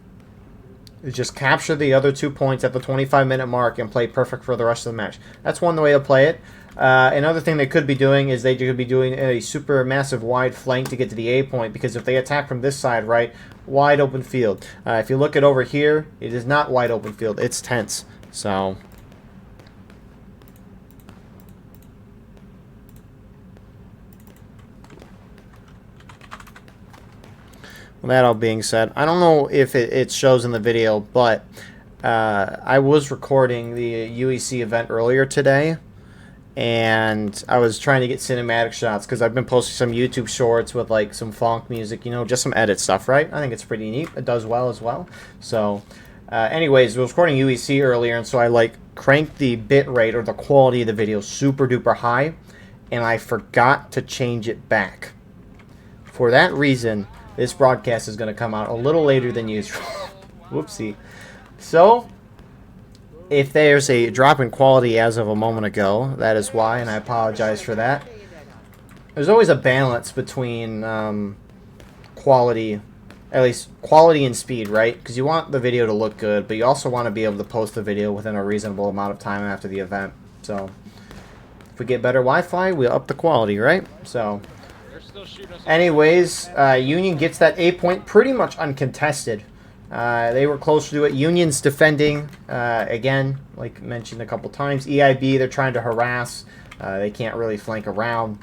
just capture the other 2 points at the 25-minute mark and play perfect for the rest of the match. That's one way to play it. Another thing they could be doing is they could be doing a super massive wide flank to get to the A point, because if they attack from this side, right, wide open field. If you look at over here, it is not wide open field. It's tense. So with that all being said, I don't know if it shows in the video, but I was recording the UEC event earlier today, and I was trying to get cinematic shots because I've been posting some YouTube shorts with like some funk music, just some edit stuff, right? I think it's pretty neat. It does well as well. So anyways, I was recording UEC earlier, and so I like cranked the bit rate or the quality of the video super duper high, and I forgot to change it back. For that reason, this broadcast is going to come out a little later than usual. Whoopsie. So if there's a drop in quality as of a moment ago, that is why, and I apologize for that. There's always a balance between quality, at least quality and speed, right? Because you want the video to look good, but you also want to be able to post the video within a reasonable amount of time after the event. So if we get better Wi-Fi, we'll up the quality, right? So anyways, Union gets that A point pretty much uncontested. They were close to do it. Union's defending, again, like mentioned a couple times. EIB, they're trying to harass. They can't really flank around.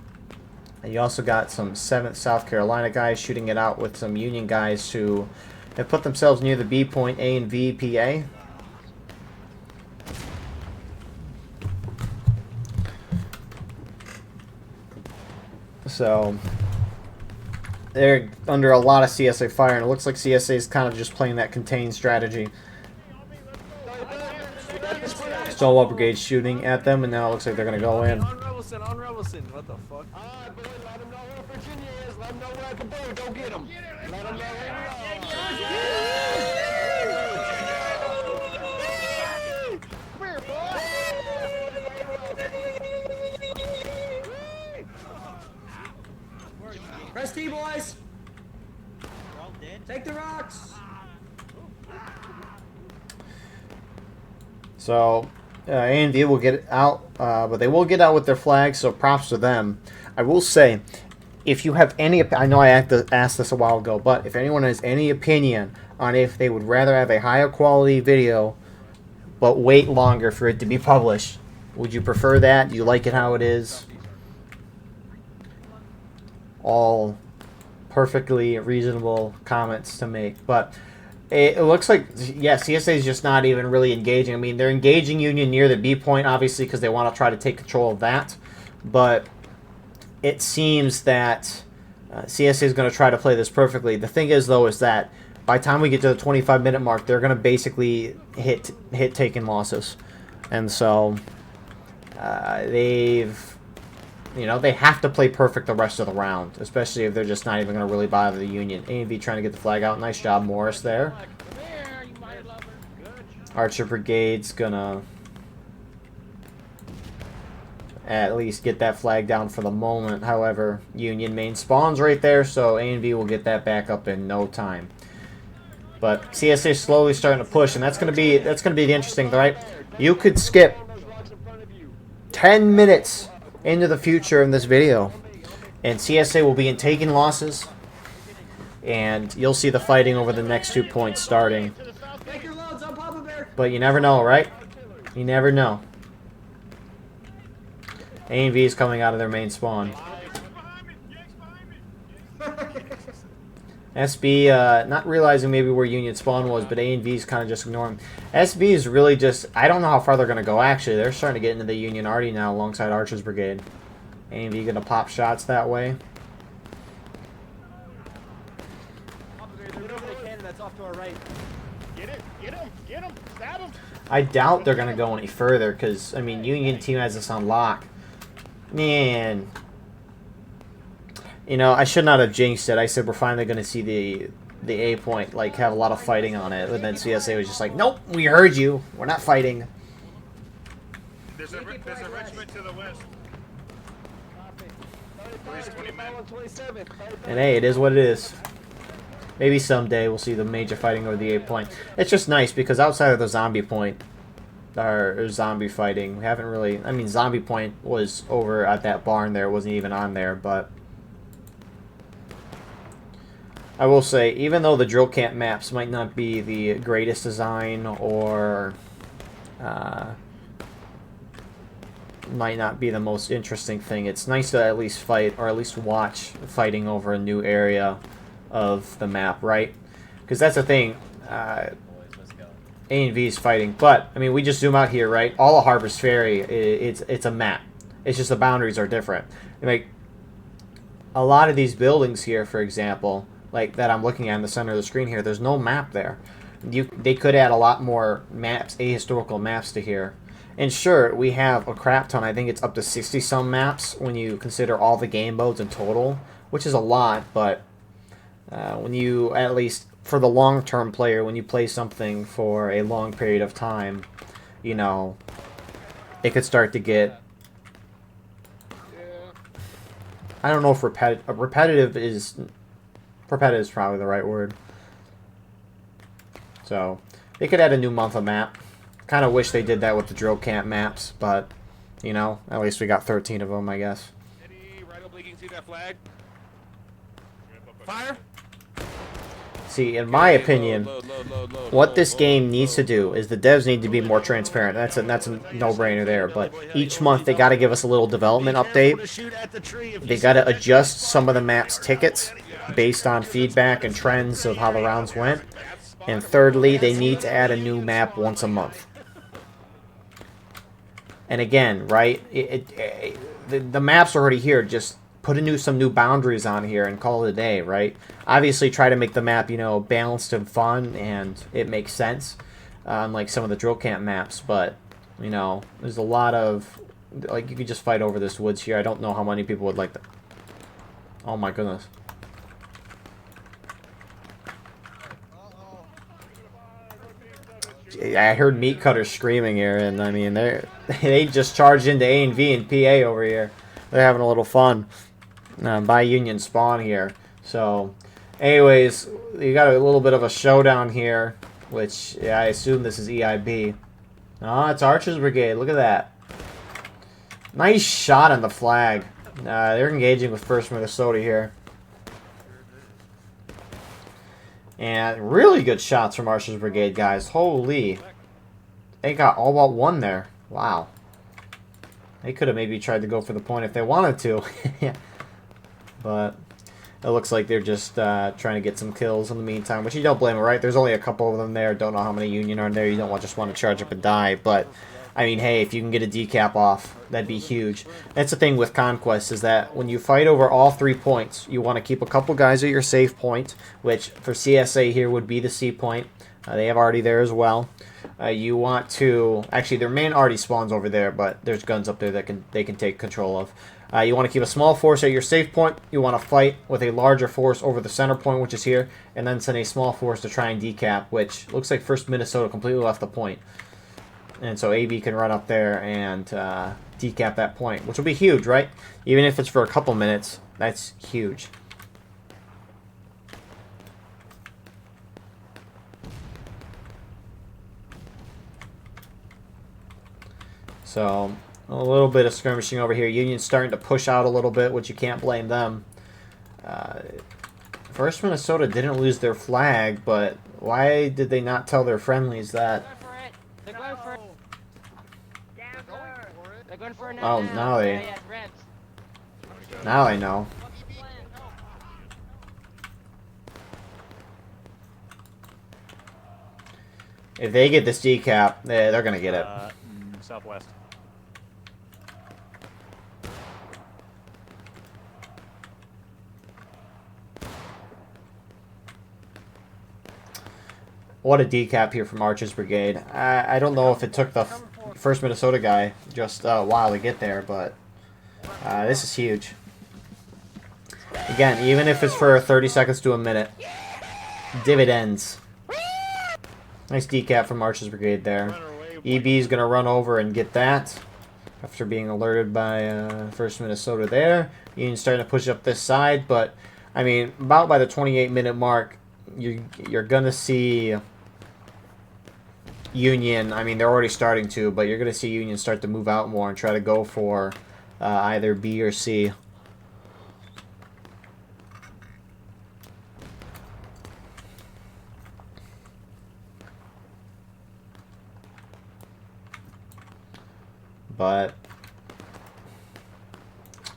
And you also got some 7th South Carolina guys shooting it out with some Union guys who have put themselves near the B point, A and V, PA. So they're under a lot of CSA fire, and it looks like CSA is kind of just playing that contained strategy. Stonewall Brigade shooting at them, and now it looks like they're going to go in. On Rebelson, what the fuck? Let them know where Virginia is. Let them know where I can go. Go get them. Let them know where we are. Press T, boys. Take the rocks. So, A&V will get out, but they will get out with their flags, so props to them. I will say, if you have any, I know I asked this a while ago, but if anyone has any opinion on if they would rather have a higher quality video, but wait longer for it to be published, would you prefer that? Do you like it how it is? All perfectly reasonable comments to make, but it looks like, yeah, CSA is just not even really engaging. I mean, they're engaging Union near the B point, obviously, because they want to try to take control of that. But it seems that CSA is going to try to play this perfectly. The thing is, though, is that by the time we get to the 25-minute mark, they're going to basically hit taking losses. And so they've, you know, they have to play perfect the rest of the round, especially if they're just not even going to really bother the Union. A&V trying to get the flag out. Nice job, Morris, there. Archer Brigade's going to at least get that flag down for the moment. However, Union main spawns right there, so A&V will get that back up in no time. But CSA is slowly starting to push, and that's going to be the interesting, right? You could skip 10 minutes into the future in this video, and CSA will be in taking losses, and you'll see the fighting over the next 2 points starting. But you never know, right? You never know. A&V is coming out of their main spawn. SB, not realizing maybe where Union spawn was, but A&V is kind of just ignoring. SB is really just, I don't know how far they're going to go, actually. They're starting to get into the Union arty now alongside Archer's Brigade. A&V going to pop shots that way. That's off to our right. Get him, stab him. I doubt they're going to go any further, because, I mean, Union team has this on lock. Man. You know, I should not have jinxed it. I said we're finally going to see the A point, like, have a lot of fighting on it. And then CSA was just like, nope, we heard you. We're not fighting. There's a regiment to the west. And hey, it is what it is. Maybe someday we'll see the major fighting over the A point. It's just nice, because outside of the zombie point, or zombie fighting, we haven't really... I mean, zombie point was over at that barn there. It wasn't even on there, but... I will say, even though the drill camp maps might not be the greatest design or might not be the most interesting thing, it's nice to at least fight, or at least watch fighting over a new area of the map, right? Because that's the thing, A&V is fighting, but, I mean, we just zoom out here, right? All of Harper's Ferry, it's a map. It's just the boundaries are different. Like, a lot of these buildings here, for example... like that I'm looking at in the center of the screen here, there's no map there. They could add a lot more maps, ahistorical maps to here. And sure, we have a crap ton. I think it's up to 60-some maps when you consider all the game modes in total, which is a lot, but when you, at least for the long-term player, when you play something for a long period of time, you know, it could start to get... I don't know if repetitive is... Repetitive is probably the right word. So, they could add a new month of map. Kind of wish they did that with the drill camp maps, but, you know, at least we got 13 of them, I guess. Right oblique, you can see that flag. Fire! See, in my opinion, what this game needs to do is the devs need to be more transparent. That's a no-brainer there. But each month they got to give us a little development update. They got to adjust some of the map's tickets based on feedback and trends of how the rounds went. And thirdly, they need to add a new map once a month. And again, right, the maps are already here. Just put some new boundaries on here and call it a day, right? Obviously, try to make the map, you know, balanced and fun, and it makes sense, unlike some of the drill camp maps. But, you know, there's a lot of, like, you could just fight over this woods here. I don't know how many people would like that. Oh my goodness. I heard meat cutters screaming here, and I mean they just charged into A&V and PA over here. They're having a little fun. by Union spawn here. So, anyways, you got a little bit of a showdown here, which, yeah, I assume this is EIB. Oh, it's Archers Brigade. Look at that. Nice shot on the flag. They're engaging with 1st Minnesota here. And really good shots from Archers Brigade, guys. Holy. They got all but one there. Wow. They could have maybe tried to go for the point if they wanted to. But it looks like they're just trying to get some kills in the meantime, which you don't blame them, right? There's only a couple of them there. Don't know how many Union are there. You don't just want to charge up and die. But, I mean, hey, if you can get a decap off, that'd be huge. That's the thing with Conquest, is that when you fight over all 3 points, you want to keep a couple guys at your safe point, which for CSA here would be the C point. They have Artie there as well. You want to... Actually, their main Artie spawns over there, but there's guns up there that they can take control of. You want to keep a small force at your safe point. You want to fight with a larger force over the center point, which is here, and then send a small force to try and decap, which looks like 1st Minnesota completely left the point. And so AB can run up there and decap that point, which will be huge, right? Even if it's for a couple minutes, that's huge. So, a little bit of skirmishing over here. Union's starting to push out a little bit, which you can't blame them. 1st Minnesota didn't lose their flag, but why did they not tell their friendlies that? They're going for it. They're going for it Oh, now they... Now they know. If they get this decap, they're going to get it. Southwest. What a decap here from Archers Brigade. I don't know if it took the 1st Minnesota guy just a while to get there, but this is huge. Again, even if it's for 30 seconds to a minute. Dividends. Nice decap from Archers Brigade there. EB's going to run over and get that after being alerted by 1st Minnesota there. Union's starting to push up this side, but, I mean, about by the 28-minute mark, you're going to see Union, I mean, they're already starting to, but you're going to see Union start to move out more and try to go for either B or C. But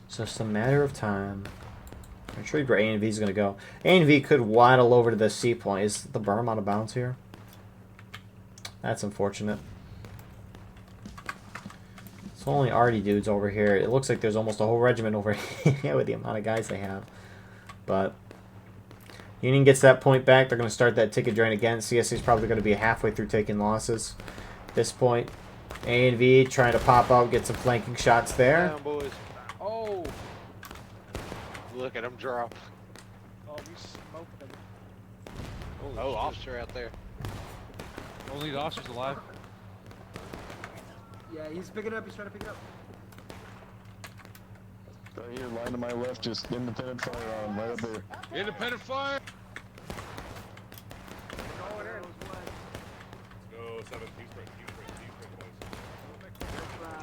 it's just a matter of time. I'm sure where A and V is going to go. A and V could waddle over to the C point. Is the berm out of bounds here? That's unfortunate. It's only Artie dudes over here. It looks like there's almost a whole regiment over here with the amount of guys they have. But Union gets that point back. They're going to start that ticket drain again. CSA is probably going to be halfway through taking losses at this point. A and V trying to pop out, get some flanking shots there. Down, boys. Oh! Look at him drop. Oh, we smoked them. Oh, officer out there. Only the officer's alive. Yeah, he's picking it up. He's trying to pick it up. Right here, line to my left, just independent fire on, right up there. Independent fire!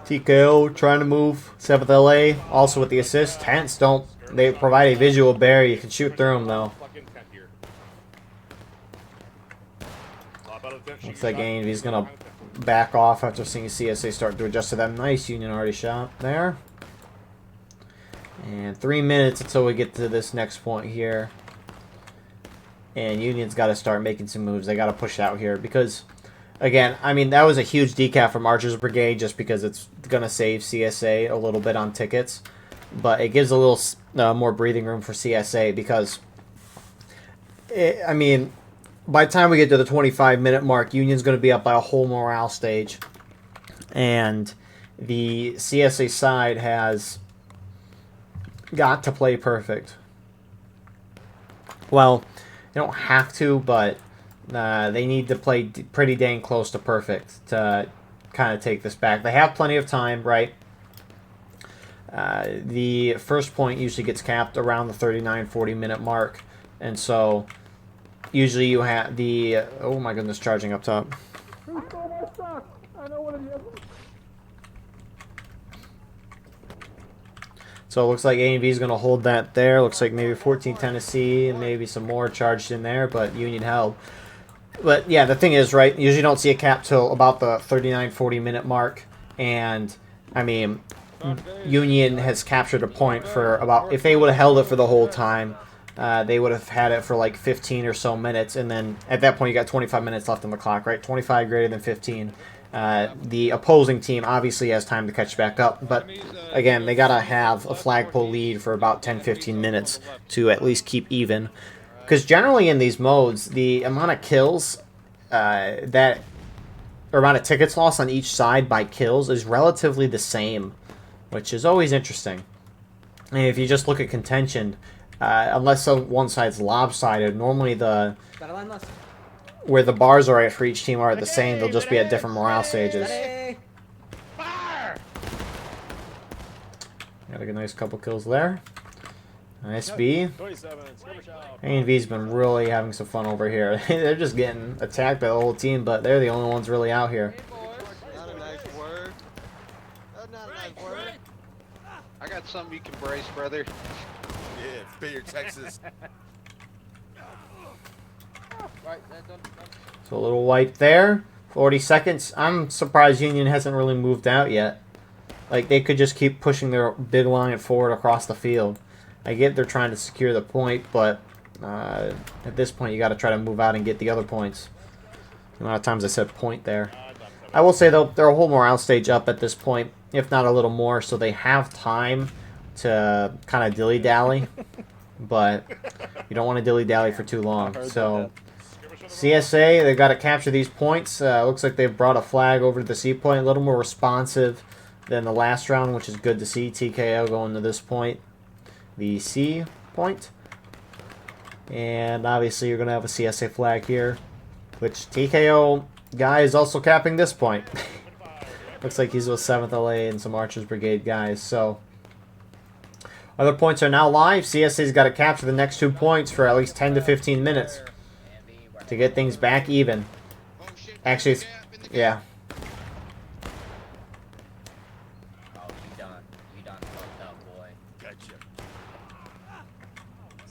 TKO trying to move 7th LA, also with the assist. Tents don't, they provide a visual barrier. You can shoot through them though. Looks like A&V's gonna back off after seeing CSA start to adjust to that. Nice Union already shot there. And 3 minutes until we get to this next point here. And Union's got to start making some moves. They got to push out here because, again, I mean, that was a huge decaf from Archers Brigade just because it's going to save CSA a little bit on tickets. But it gives a little more breathing room for CSA because, I mean, by the time we get to the 25-minute mark, Union's going to be up by a whole morale stage. And the CSA side has got to play perfect. Well, they don't have to, but they need to play pretty dang close to perfect to kind of take this back. They have plenty of time, right? the first point usually gets capped around the 39-40 minute mark. And so usually you have the... oh my goodness, charging up top. So it looks like A and B is going to hold that there. Looks like maybe 14 Tennessee and maybe some more charged in there, but Union held. But yeah, the thing is, right, usually don't see a cap till about the 39-40 minute mark. And, I mean, Union has captured a point for about... if they would have held it for the whole time, they would have had it for like 15 or so minutes. And then at that point, you got 25 minutes left on the clock, right? 25 greater than 15. The opposing team obviously has time to catch back up, but again, they gotta have a flagpole lead for about 10-15 minutes to at least keep even. Because generally in these modes, the amount of kills or amount of tickets lost on each side by kills is relatively the same, which is always interesting. And if you just look at contention, unless one side's lopsided, normally where the bars are at for each team are the same. They'll just be at different morale stages. Got a nice couple kills there. Nice B. A and B's been really having some fun over here. They're just getting attacked by the whole team, but they're the only ones really out here. Not a nice word. Not a nice word. I got something you can brace, brother. Yeah, Fair Texas. So a little wipe there. 40 seconds. I'm surprised Union hasn't really moved out yet. Like, they could just keep pushing their big line forward across the field. I get they're trying to secure the point, but at this point you got to try to move out and get the other points. The amount of times I said point there. I will say, though, they're a whole morale stage up at this point, if not a little more, so they have time to kind of dilly-dally. But you don't want to dilly-dally for too long. So CSA, they've got to capture these points. Looks like they've brought a flag over to the C point, a little more responsive than the last round, which is good to see. TKO going to this point, the C point. And obviously you're going to have a CSA flag here, which TKO guy is also capping this point. Looks like he's with 7th LA and some Archers Brigade guys. So other points are now live. CSA's got to capture the next 2 points for at least 10 to 15 minutes to get things back even. Actually, it's, yeah. Oh, you done fucked up, boy. Gotcha.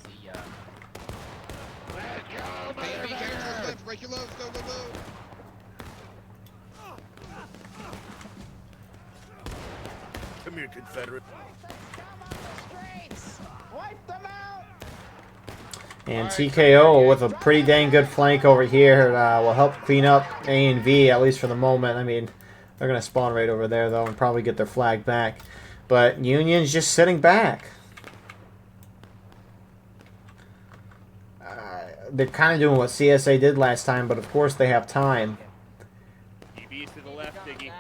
See ya. Hey, be careful, left, break your loads, go, go, go. Come here, Confederate. Wipe them out! And TKO with a pretty dang good flank over here will help clean up A and V, at least for the moment. I mean, they're going to spawn right over there, though, and probably get their flag back. But Union's just sitting back. They're kind of doing what CSA did last time, but of course they have time. DB's to the left, Diggy.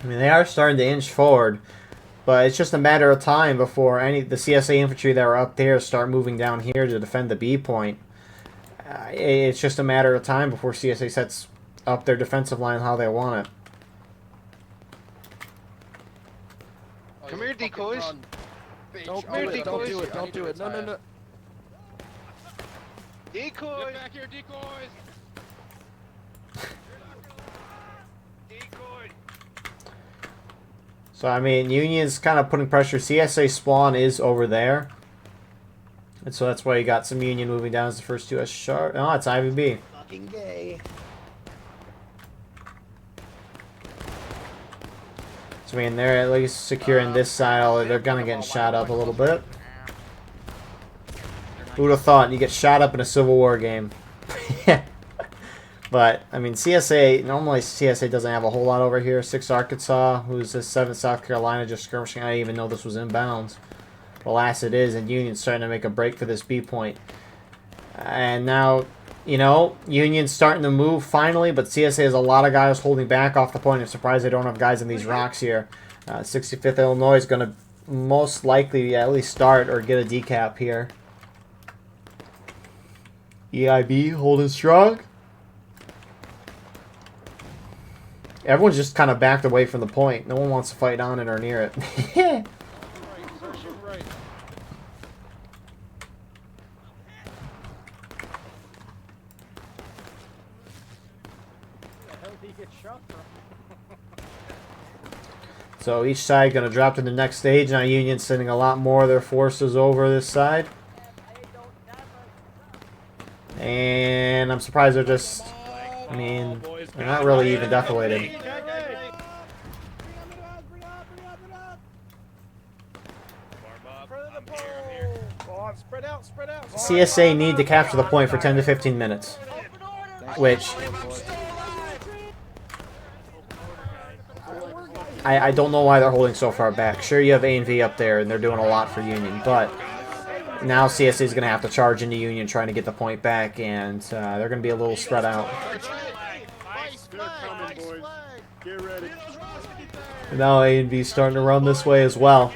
I mean, they are starting to inch forward, but it's just a matter of time before the CSA infantry that are up there start moving down here to defend the B point. It's just a matter of time before CSA sets up their defensive line how they want it. Come here, decoys. Don't Come here, do decoys. it. Don't do it. No, no, no. Decoys. Get back here, decoys. Decoys. So, I mean, Union's kind of putting pressure. CSA spawn is over there. And so that's why you got some Union moving down as the first two. Sharp. Oh, it's IVB. Fucking gay. So, I mean, they're at least securing this side. They're kind of getting shot up a little bit. Who would have thought you get shot up in a Civil War game? But, I mean, CSA, normally CSA doesn't have a whole lot over here. 6 Arkansas, who's the 7th South Carolina, just skirmishing. I didn't even know this was inbounds. Alas, it is, and Union's starting to make a break for this B point. And now, you know, Union's starting to move finally, but CSA has a lot of guys holding back off the point. I'm surprised they don't have guys in these rocks here. 65th Illinois is going to most likely at least start or get a decap here. EIB holding strong. Everyone's just kind of backed away from the point. No one wants to fight on it or near it. Right, shoot right. Where the hell did he get shot from? So each side going to drop to the next stage. Now Union's sending a lot more of their forces over this side. And I'm surprised they're just... I mean, they're not really even deflated. CSA need to capture the point for 10 to 15 minutes. Which... I don't know why they're holding so far back. Sure, you have A and V up there, and they're doing a lot for Union, but now CSA is going to have to charge into Union trying to get the point back, and they're going to be a little spread out. Now A and V starting to run this way as well.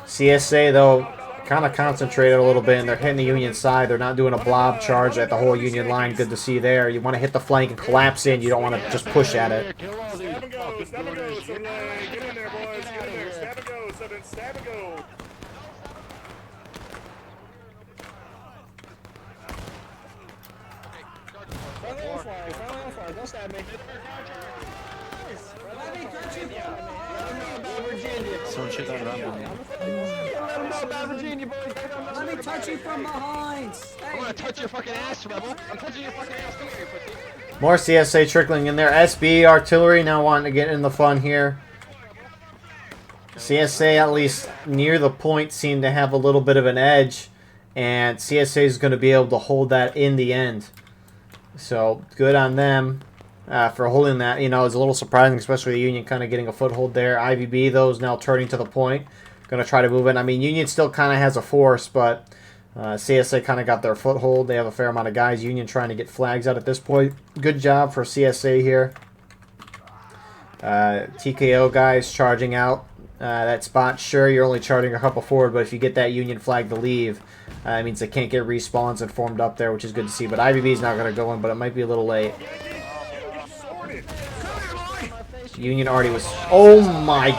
CSA, though, kind of concentrated a little bit, and they're hitting the Union side. They're not doing a blob charge at the whole Union line. Good to see there. You want to hit the flank and collapse in. You don't want to just push at it. Stab and go, stab and go, get in there, boys, get in there, stab and go, stab and go. Don't stab me. Someone shoot that around. Let me touch you from behind. I'm gonna touch your fucking ass, rebel. I'm touching your fucking ass. Come here, pussy. More CSA trickling in there. SB artillery now wanting to get in the fun here. CSA, at least near the point, seem to have a little bit of an edge, and CSA is going to be able to hold that in the end. So good on them for holding that. You know, it's a little surprising, especially the Union kind of getting a foothold there. IVB, though, is now turning to the point. Going to try to move in. I mean, Union still kind of has a force, but CSA kind of got their foothold. They have a fair amount of guys. Union trying to get flags out at this point. Good job for CSA here. TKO guys charging out that spot. Sure, you're only charging a couple forward, but if you get that Union flag to leave, it means they can't get respawns and formed up there, which is good to see. But IVB is not going to go in, but it might be a little late. Union already was... Oh my...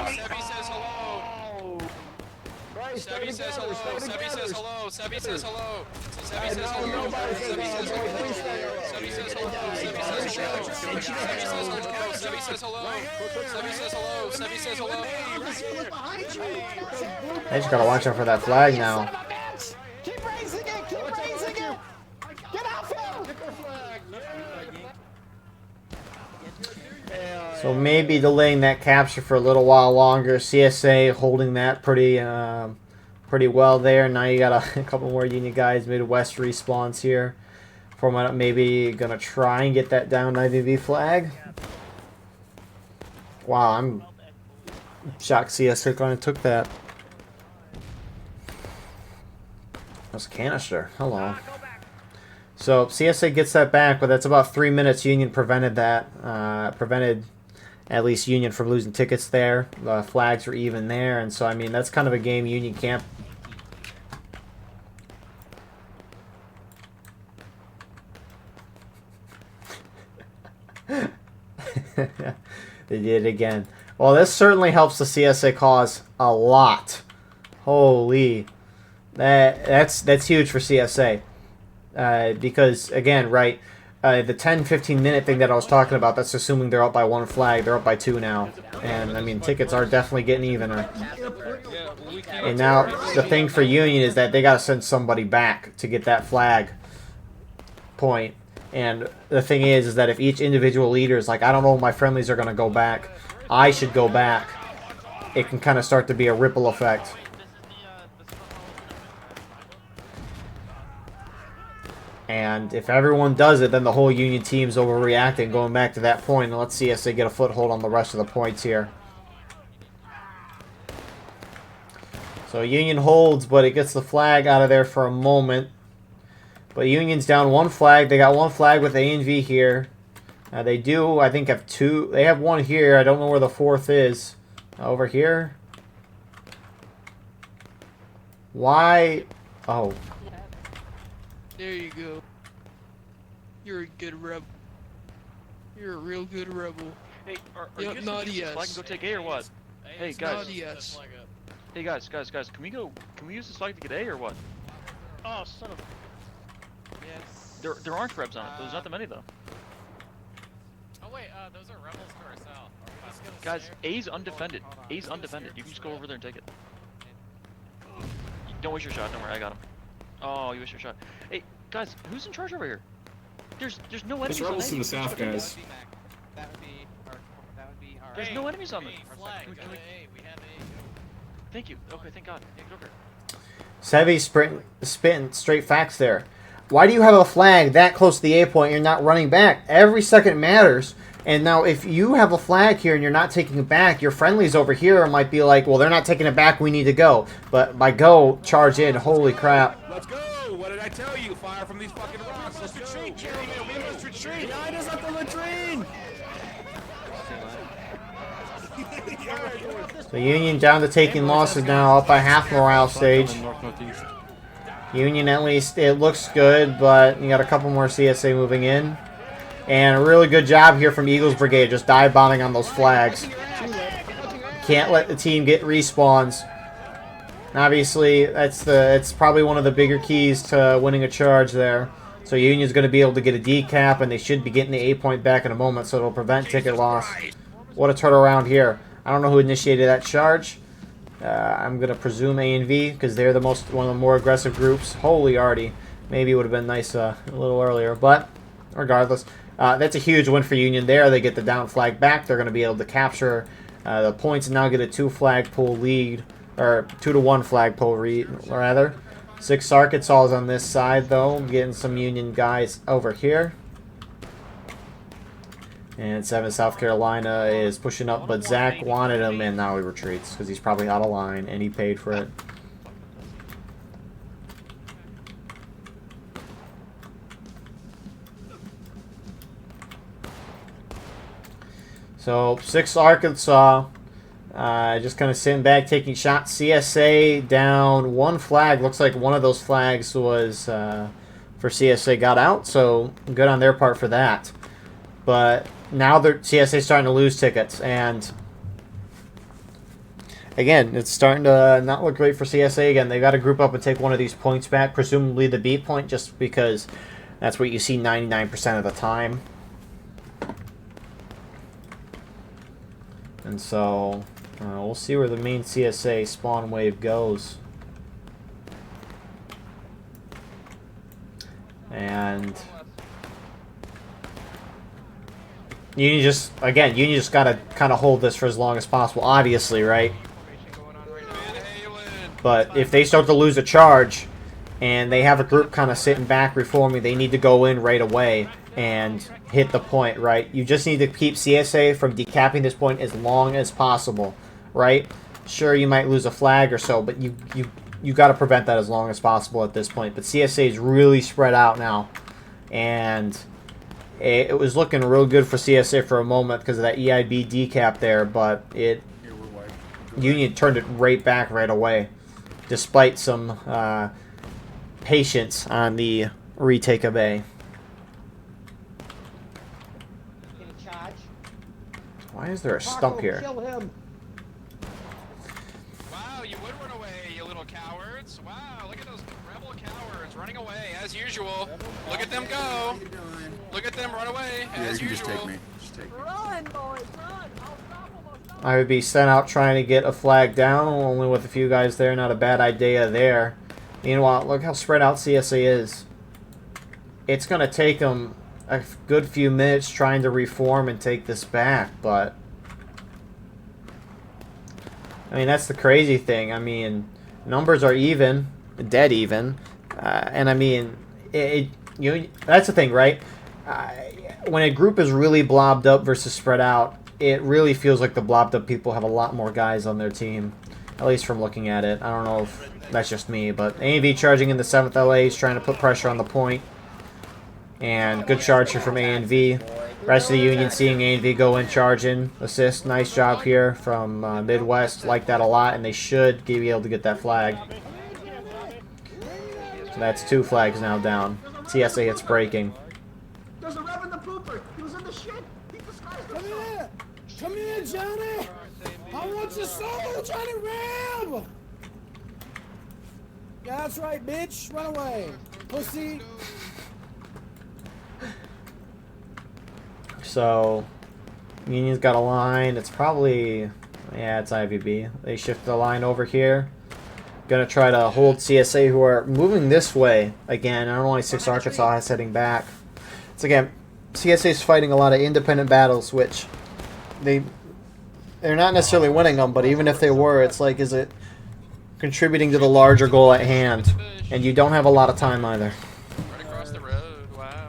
Sebby says hello. Sebby says hello. Sebby says hello. Sebby says hello. Sebby says hello. Sebby says hello. Sebby says hello. Sebby says hello. Sebby says hello. They just gotta watch out for that flag now. Keep raising it! Keep raising it! Get off him! So maybe delaying that capture for a little while longer. CSA holding that pretty well there. Now you got a couple more Union guys, Midwest respawns here. Format maybe gonna try and get that down IVV flag. Wow, I'm shocked CSA kind of took that. That's a canister. Hello. So CSA gets that back, but that's about 3 minutes. Union prevented that. Prevented at least Union from losing tickets there. The flags were even there, and so I mean that's kind of a game Union can't. They did it again. Well, this certainly helps the CSA cause a lot. Holy, that's huge for CSA. Because again, right, the 10-15 minute thing that I was talking about, that's assuming they're up by one flag. They're up by two now, and I mean tickets are definitely getting evener. And now the thing for Union is that they got to send somebody back to get that flag point. And the thing is that if each individual leader is like, I don't know if my friendlies are going to go back, I should go back, it can kind of start to be a ripple effect. And if everyone does it, then the whole Union team's overreacting, going back to that point. And let's see if they get a foothold on the rest of the points here. So Union holds, but it gets the flag out of there for a moment. But Union's down one flag. They got one flag with A and V here. They do, I think, have 2. They have 1 here. I don't know where the 4th is. Over here. Why? Oh. There you go. You're a good rebel. You're a real good rebel. Hey, are Yep, you not guys yes. so I can go take A or what? Hey guys. Not yes. Hey guys, can we use this flag to get A or what? Oh, son of a... Yes. There aren't rebs on it. There's not that many though. Oh wait, those are rebels to our south. Are we just gonna Guys, stare? A's undefended. A's undefended. You can just go over there and take it. Don't waste your shot. Don't worry, I got him. Oh, you wasted your shot. Hey, guys, who's in charge over here? There's no enemies. There's rebels on to A. the south, guys. That would be our. There's no enemies on them. Flag. We have A. Thank you. Okay, thank God. Take it over. Sevy spitting straight facts there. Why do you have a flag that close to the A point and you're not running back? Every second matters. And now if you have a flag here and you're not taking it back, your friendlies over here might be like, well, they're not taking it back, we need to go. But by go, charge in, holy crap. Let's go! What did I tell you? Fire from these fucking rocks. Let's retreat, Jeremy. We must retreat. Behind us at the latrine. The Union down to taking losses now, up by half morale stage. Union, at least, it looks good, but you got a couple more CSA moving in. And a really good job here from Eagles Brigade, just dive bombing on those flags. Can't let the team get respawns. And obviously, it's probably one of the bigger keys to winning a charge there. So Union's going to be able to get a decap, and they should be getting the A point back in a moment, so it'll prevent ticket loss. What a turnaround here. I don't know who initiated that charge. I'm going to presume A and V, because they're one of the more aggressive groups. Holy arty. Maybe it would have been nice a little earlier, but regardless. That's a huge win for Union there. They get the down flag back. They're going to be able to capture the points and now get a 2 flagpole lead, or 2-to-1 flagpole rather. 6 Arkansas is on this side though, getting some Union guys over here. And 7 South Carolina is pushing up, but Zach wanted him and now he retreats because he's probably out of line and he paid for it. So 6 Arkansas, just kind of sitting back, taking shots. CSA down 1 flag. Looks like one of those flags was for CSA got out, so good on their part for that. But now CSA starting to lose tickets, and again, it's starting to not look great for CSA. Again, they got to group up and take one of these points back, presumably the B point, just because that's what you see 99% of the time. And so, we'll see where the main CSA spawn wave goes. And Union just got to kind of hold this for as long as possible, obviously, right? But if they start to lose a charge, and they have a group kind of sitting back reforming, they need to go in right away and hit the point, right? You just need to keep CSA from decapping this point as long as possible, right? Sure, you might lose a flag or so, but you got to prevent that as long as possible at this point. But CSA is really spread out now, and it was looking real good for CSA for a moment because of that EIB decap there, but Union turned it right back right away, despite some patience on the retake of A. Why is there a stump here? Kill him. Wow, you would run away, you little cowards. Wow, look at those rebel cowards running away as usual. Look at them go. Look at them run away as usual. Just take me. Run, boys, run. I'll stop him. I would be sent out trying to get a flag down, only with a few guys there. Not a bad idea there. Meanwhile, look how spread out CSA is. It's going to take them a good few minutes trying to reform and take this back, but I mean, that's the crazy thing. I mean, numbers are even, dead even, and I mean, that's the thing, right? When a group is really blobbed up versus spread out, it really feels like the blobbed up people have a lot more guys on their team, at least from looking at it. I don't know if that's just me, but AV charging in the 7th LA is trying to put pressure on the point. And good charge here from A&V. Rest of the Union seeing A&V go in, charge in, assist. Nice job here from Midwest. Like that a lot, and they should be able to get that flag. So that's 2 flags now down. CSA hits braking. There's a rev in the pooper. He was in the shit. He disguised himself. Come here! Come here, Johnny! I want your soul, Johnny Reb! Yeah, that's right, bitch. Run away. Pussy. So, Union's got a line. It's probably... Yeah, it's IVB. They shift the line over here. Gonna try to hold CSA, who are moving this way. Again, I don't know why 6 Arkansas is heading back. It's again, CSA's fighting a lot of independent battles, which they're not necessarily winning them, but even if they were, it's like, is it contributing to the larger goal at hand? And you don't have a lot of time either. Right across the road. Wow.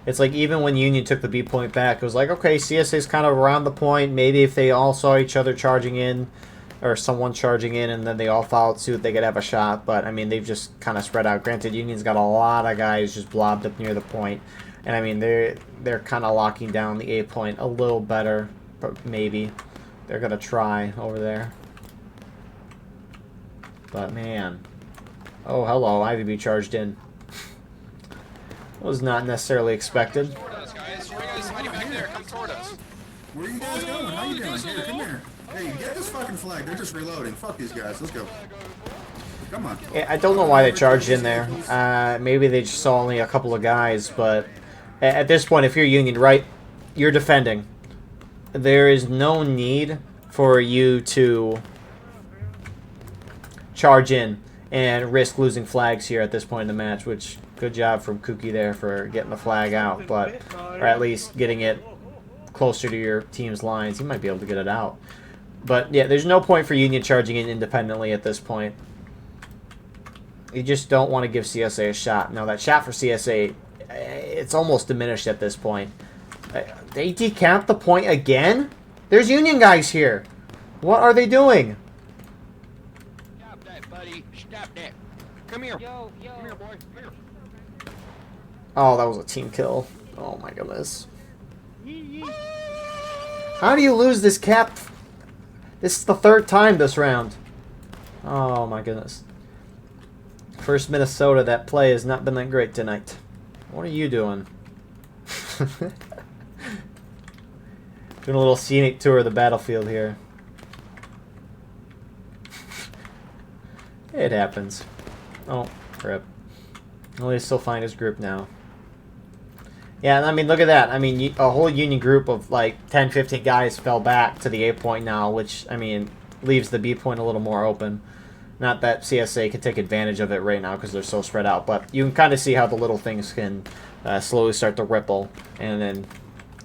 It's like even when Union took the B point back, it was like, okay, CSA's kind of around the point. Maybe if they all saw each other charging in, or someone charging in, and then they all followed suit, they could have a shot. But, I mean, they've just kind of spread out. Granted, Union's got a lot of guys just blobbed up near the point. And, I mean, they're kind of locking down the A point a little better, but maybe. They're going to try over there. But, man. Oh, hello. IVB charged in. Was not necessarily expected. Toward us, guys. Where you guys hiding back there? Come toward us. Where are you guys going? How you doing? Here, come here. Hey, get this fucking flag. They're just reloading. Fuck these guys. Let's go. Come on. I don't know why they charged in there. Maybe they just saw only a couple of guys, but at this point, if you're Union, right, you're defending. There is no need for you to charge in and risk losing flags here at this point in the match, which, good job from Kookie there for getting the flag out, but, or at least getting it closer to your team's lines. He might be able to get it out. But, yeah, there's no point for Union charging in independently at this point. You just don't want to give CSA a shot. Now, that shot for CSA, it's almost diminished at this point. They decamped the point again? There's Union guys here. What are they doing? Stop that, buddy. Stop that. Come here. Come here, boy. Come here. Oh, that was a team kill. Oh, my goodness. How do you lose this cap? This is the 3rd time this round. Oh, my goodness. First Minnesota, that play has not been that great tonight. What are you doing? Doing a little scenic tour of the battlefield here. It happens. Oh, crap. Well, he's still find his group now. Yeah, I mean, look at that. I mean, a whole Union group of like 10, 15 guys fell back to the A point now, which, I mean, leaves the B point a little more open. Not that CSA can take advantage of it right now because they're so spread out, but you can kind of see how the little things can slowly start to ripple, and then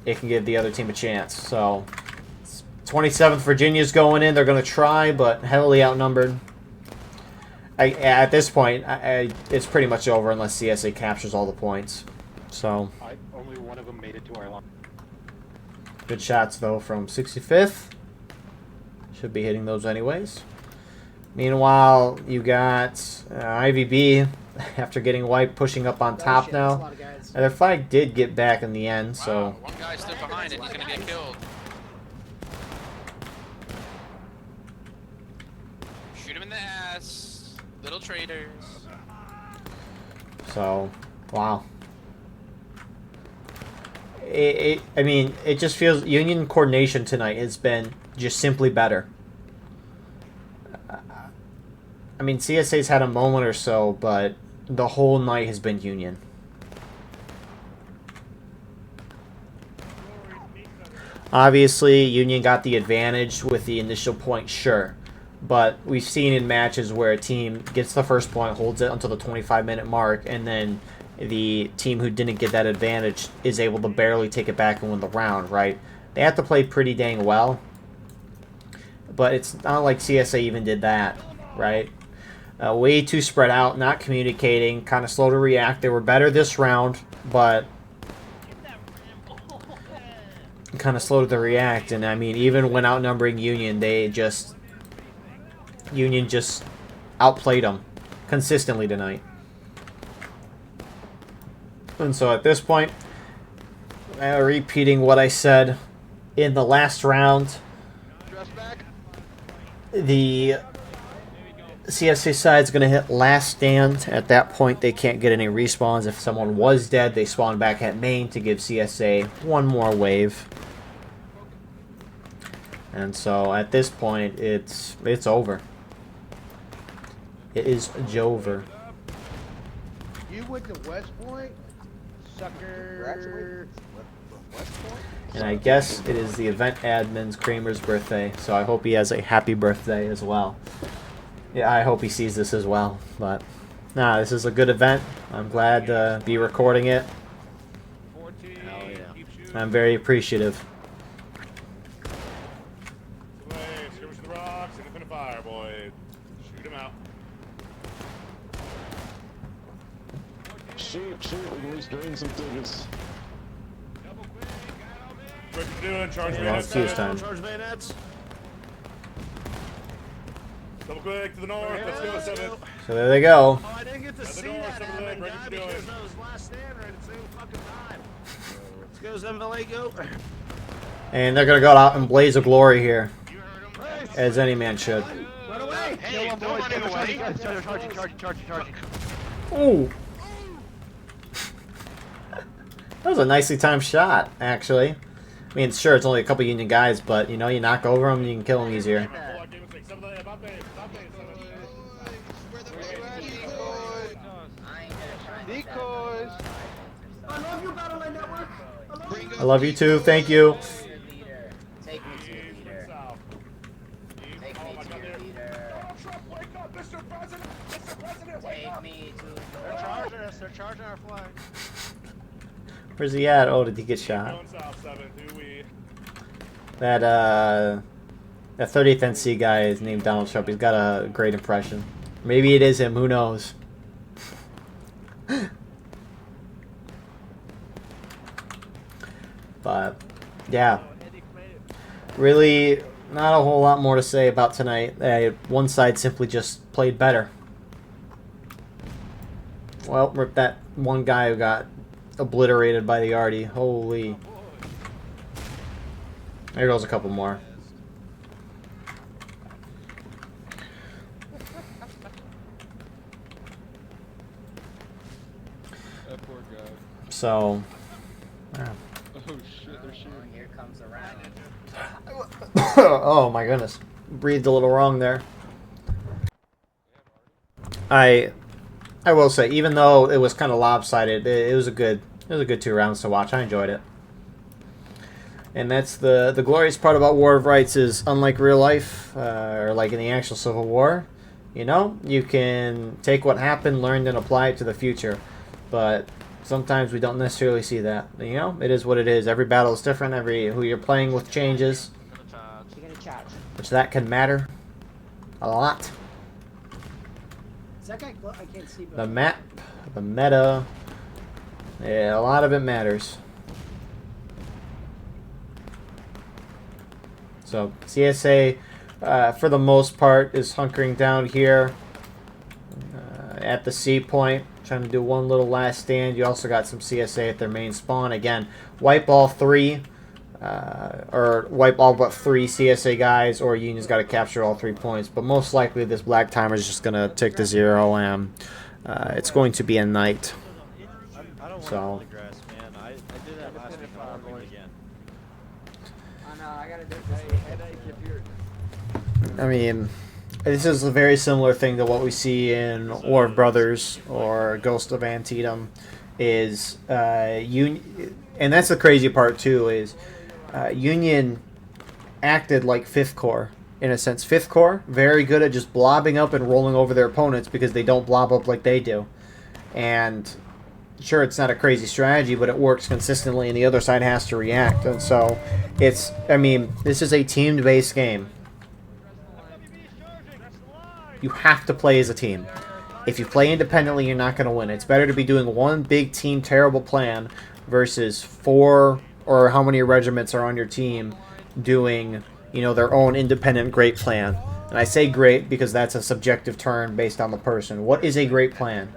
it can give the other team a chance. So, 27th Virginia's going in. They're going to try, but heavily outnumbered. At this point, it's pretty much over unless CSA captures all the points. So, only one of them made it to our line. Good shots, though, from 65th. Should be hitting those anyways. Meanwhile, you got IVB, after getting wiped, pushing up on top now. And their flag did get back in the end, so... Wow, one guy stood behind it. He's going to get killed. Shoot him in the ass. Little traitors. So, wow. I mean, it just feels... Union coordination tonight has been just simply better. I mean, CSA's had a moment or so, but the whole night has been Union. Obviously, Union got the advantage with the initial point, sure. But we've seen in matches where a team gets the first point, holds it until the 25-minute mark, and then the team who didn't get that advantage is able to barely take it back and win the round, right? They have to play pretty dang well. But it's not like CSA even did that, right? Way too spread out, not communicating, kind of slow to react. They were better this round, but kind of slow to react. And I mean, even when outnumbering Union, Union just outplayed them consistently tonight. And so at this point, repeating what I said in the last round, the CSA side is going to hit last stand. At that point, they can't get any respawns. If someone was dead, they spawn back at main to give CSA one more wave. And so at this point, it's over. It is Jover. You went to West Point? Sucker. West Point? And I guess it is the event admin's Kramer's birthday, so I hope he has a happy birthday as well. Yeah, I hope he sees this as well. But, nah, this is a good event. I'm glad to be recording it. Hell yeah. I'm very appreciative. Skirmish the rocks, independent fire, boy. Shoot him out. Shoot, we can at least drain some tickets. What you doing? Charge Well, bayonets. it's Fuse time. Charge bayonets. Double quick to the north. Let's go, 7. So there they go. Oh, I didn't get to see that happen, guy, because I was last stand right at the same fucking time. Let's go, 7 go. And they're going to go out in blaze of glory here. As any man should. Run away! Hey, don't run away. Charging. Ooh. That was a nicely timed shot, actually. I mean, sure, it's only a couple Union guys, but, you know, you knock over them, you can kill them easier. Decoys. I love you, Battleline Network. I love you too, thank you. Take me to your leader. Take me to your leader. Wake up, Mr. President! Mr. President, wake Take up! me to They're charging us. They're charging our flag. Where's he at? Oh, did he get shot? Going south, 7. Who we? That 30th NC guy is named Donald Trump. He's got a great impression. Maybe it is him, who knows? But, yeah. Really, not a whole lot more to say about tonight. One side simply just played better. Well, rip that one guy who got obliterated by the Artie. Holy. There goes a couple more. That poor guy. So, yeah. Oh shit, they're shooting. here comes around. Oh my goodness. Breathed a little wrong there. I will say, even though it was kind of lopsided, it was a good 2 rounds to watch. I enjoyed it. And that's the glorious part about War of Rights is, unlike real life, or like in the actual Civil War, you know, you can take what happened, learn, and apply it to the future. But sometimes we don't necessarily see that. You know, it is what it is. Every battle is different. Who you're playing with changes. You're gonna charge. Which that can matter a lot. Is that guy close? I can't see. The map, the meta, yeah, a lot of it matters. So CSA, for the most part, is hunkering down here at the C point, trying to do one little last stand. You also got some CSA at their main spawn. Again, wipe all 3, or wipe all but 3 CSA guys, or Union's got to capture all 3 points. But most likely, this black timer is just going to tick to 0, and it's going to be a night. I don't So. want to grass, man. I did that last week. I won't do it again. I know, I gotta do I mean, this is a very similar thing to what we see in War of Brothers or Ghost of Antietam. Is Union, and that's the crazy part too. Is Union acted like 5th Corps in a sense. 5th Corps very good at just blobbing up and rolling over their opponents because they don't blob up like they do. And sure, it's not a crazy strategy, but it works consistently, and the other side has to react. And so, it's. I mean, this is a team-based game. You have to play as a team. If you play independently, you're not going to win. It's better to be doing one big team terrible plan versus 4 or how many regiments are on your team doing, you know, their own independent great plan. And I say great because that's a subjective term based on the person. What is a great plan?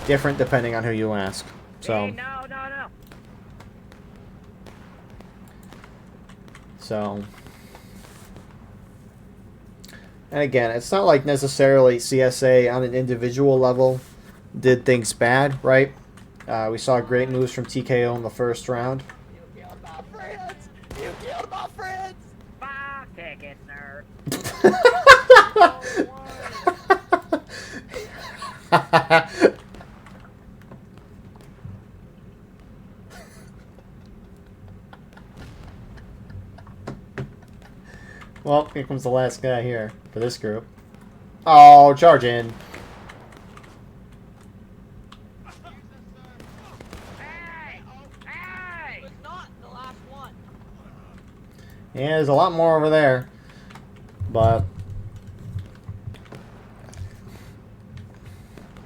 Different depending on who you ask. So. Hey, no. So. And again, it's not like necessarily CSA on an individual level did things bad, right? We saw great moves from TKO in the first round. You killed my friends! You killed my friends! Fuck ticket, nerd. Well, here comes the last guy here for this group. Oh, charge in. Yeah, there's a lot more over there, but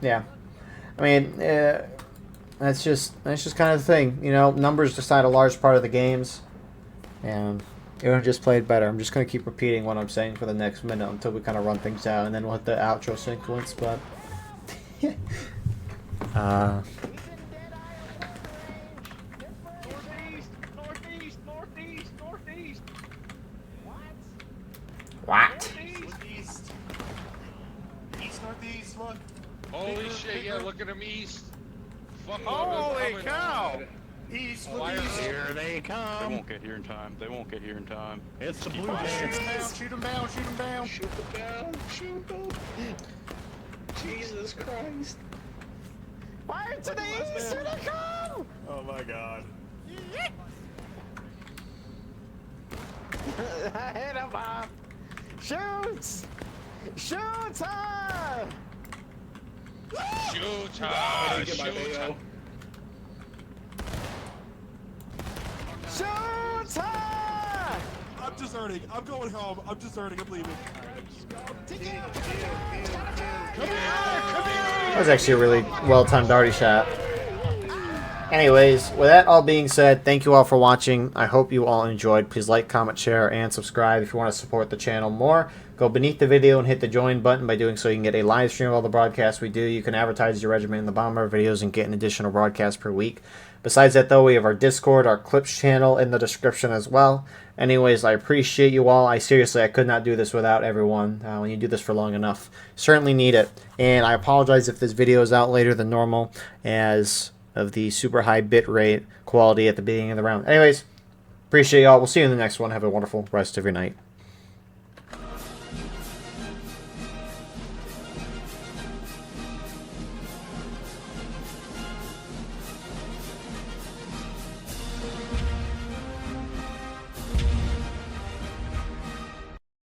yeah, I mean, that's just kind of the thing, you know. Numbers decide a large part of the games, and you just played better. I'm just gonna keep repeating what I'm saying for the next minute until we kind of run things out, and then we'll hit the outro sequence. But what? East, northeast, look. Holy shit, yeah, look at them east. Fuck. Holy cow! East, Here they come. They won't get here in time. They won't get here in time. It's the Blue Jays. Shoot them down, shoot them down. Shoot them down, shoot them. Jesus Christ. Fire to the east! Here they come! Oh my god. Hit him up! Shoot! Shoot her! Shoot her! Shoot her! Shoot her! I'm deserting. I'm going home. I'm deserting. I'm leaving. That was actually a really well-timed arty shot. Anyways, with that all being said, thank you all for watching. I hope you all enjoyed. Please like, comment, share, and subscribe if you want to support the channel more. Go beneath the video and hit the join button. By doing so, you can get a live stream of all the broadcasts we do. You can advertise your regiment in the bottom of our videos and get an additional broadcast per week. Besides that, though, we have our Discord, our Clips channel in the description as well. Anyways, I appreciate you all. I could not do this without everyone. When you do this for long enough, certainly need it. And I apologize if this video is out later than normal, as of the super high bit rate quality at the beginning of the round. Anyways, appreciate y'all. We'll see you in the next one. Have a wonderful rest of your night.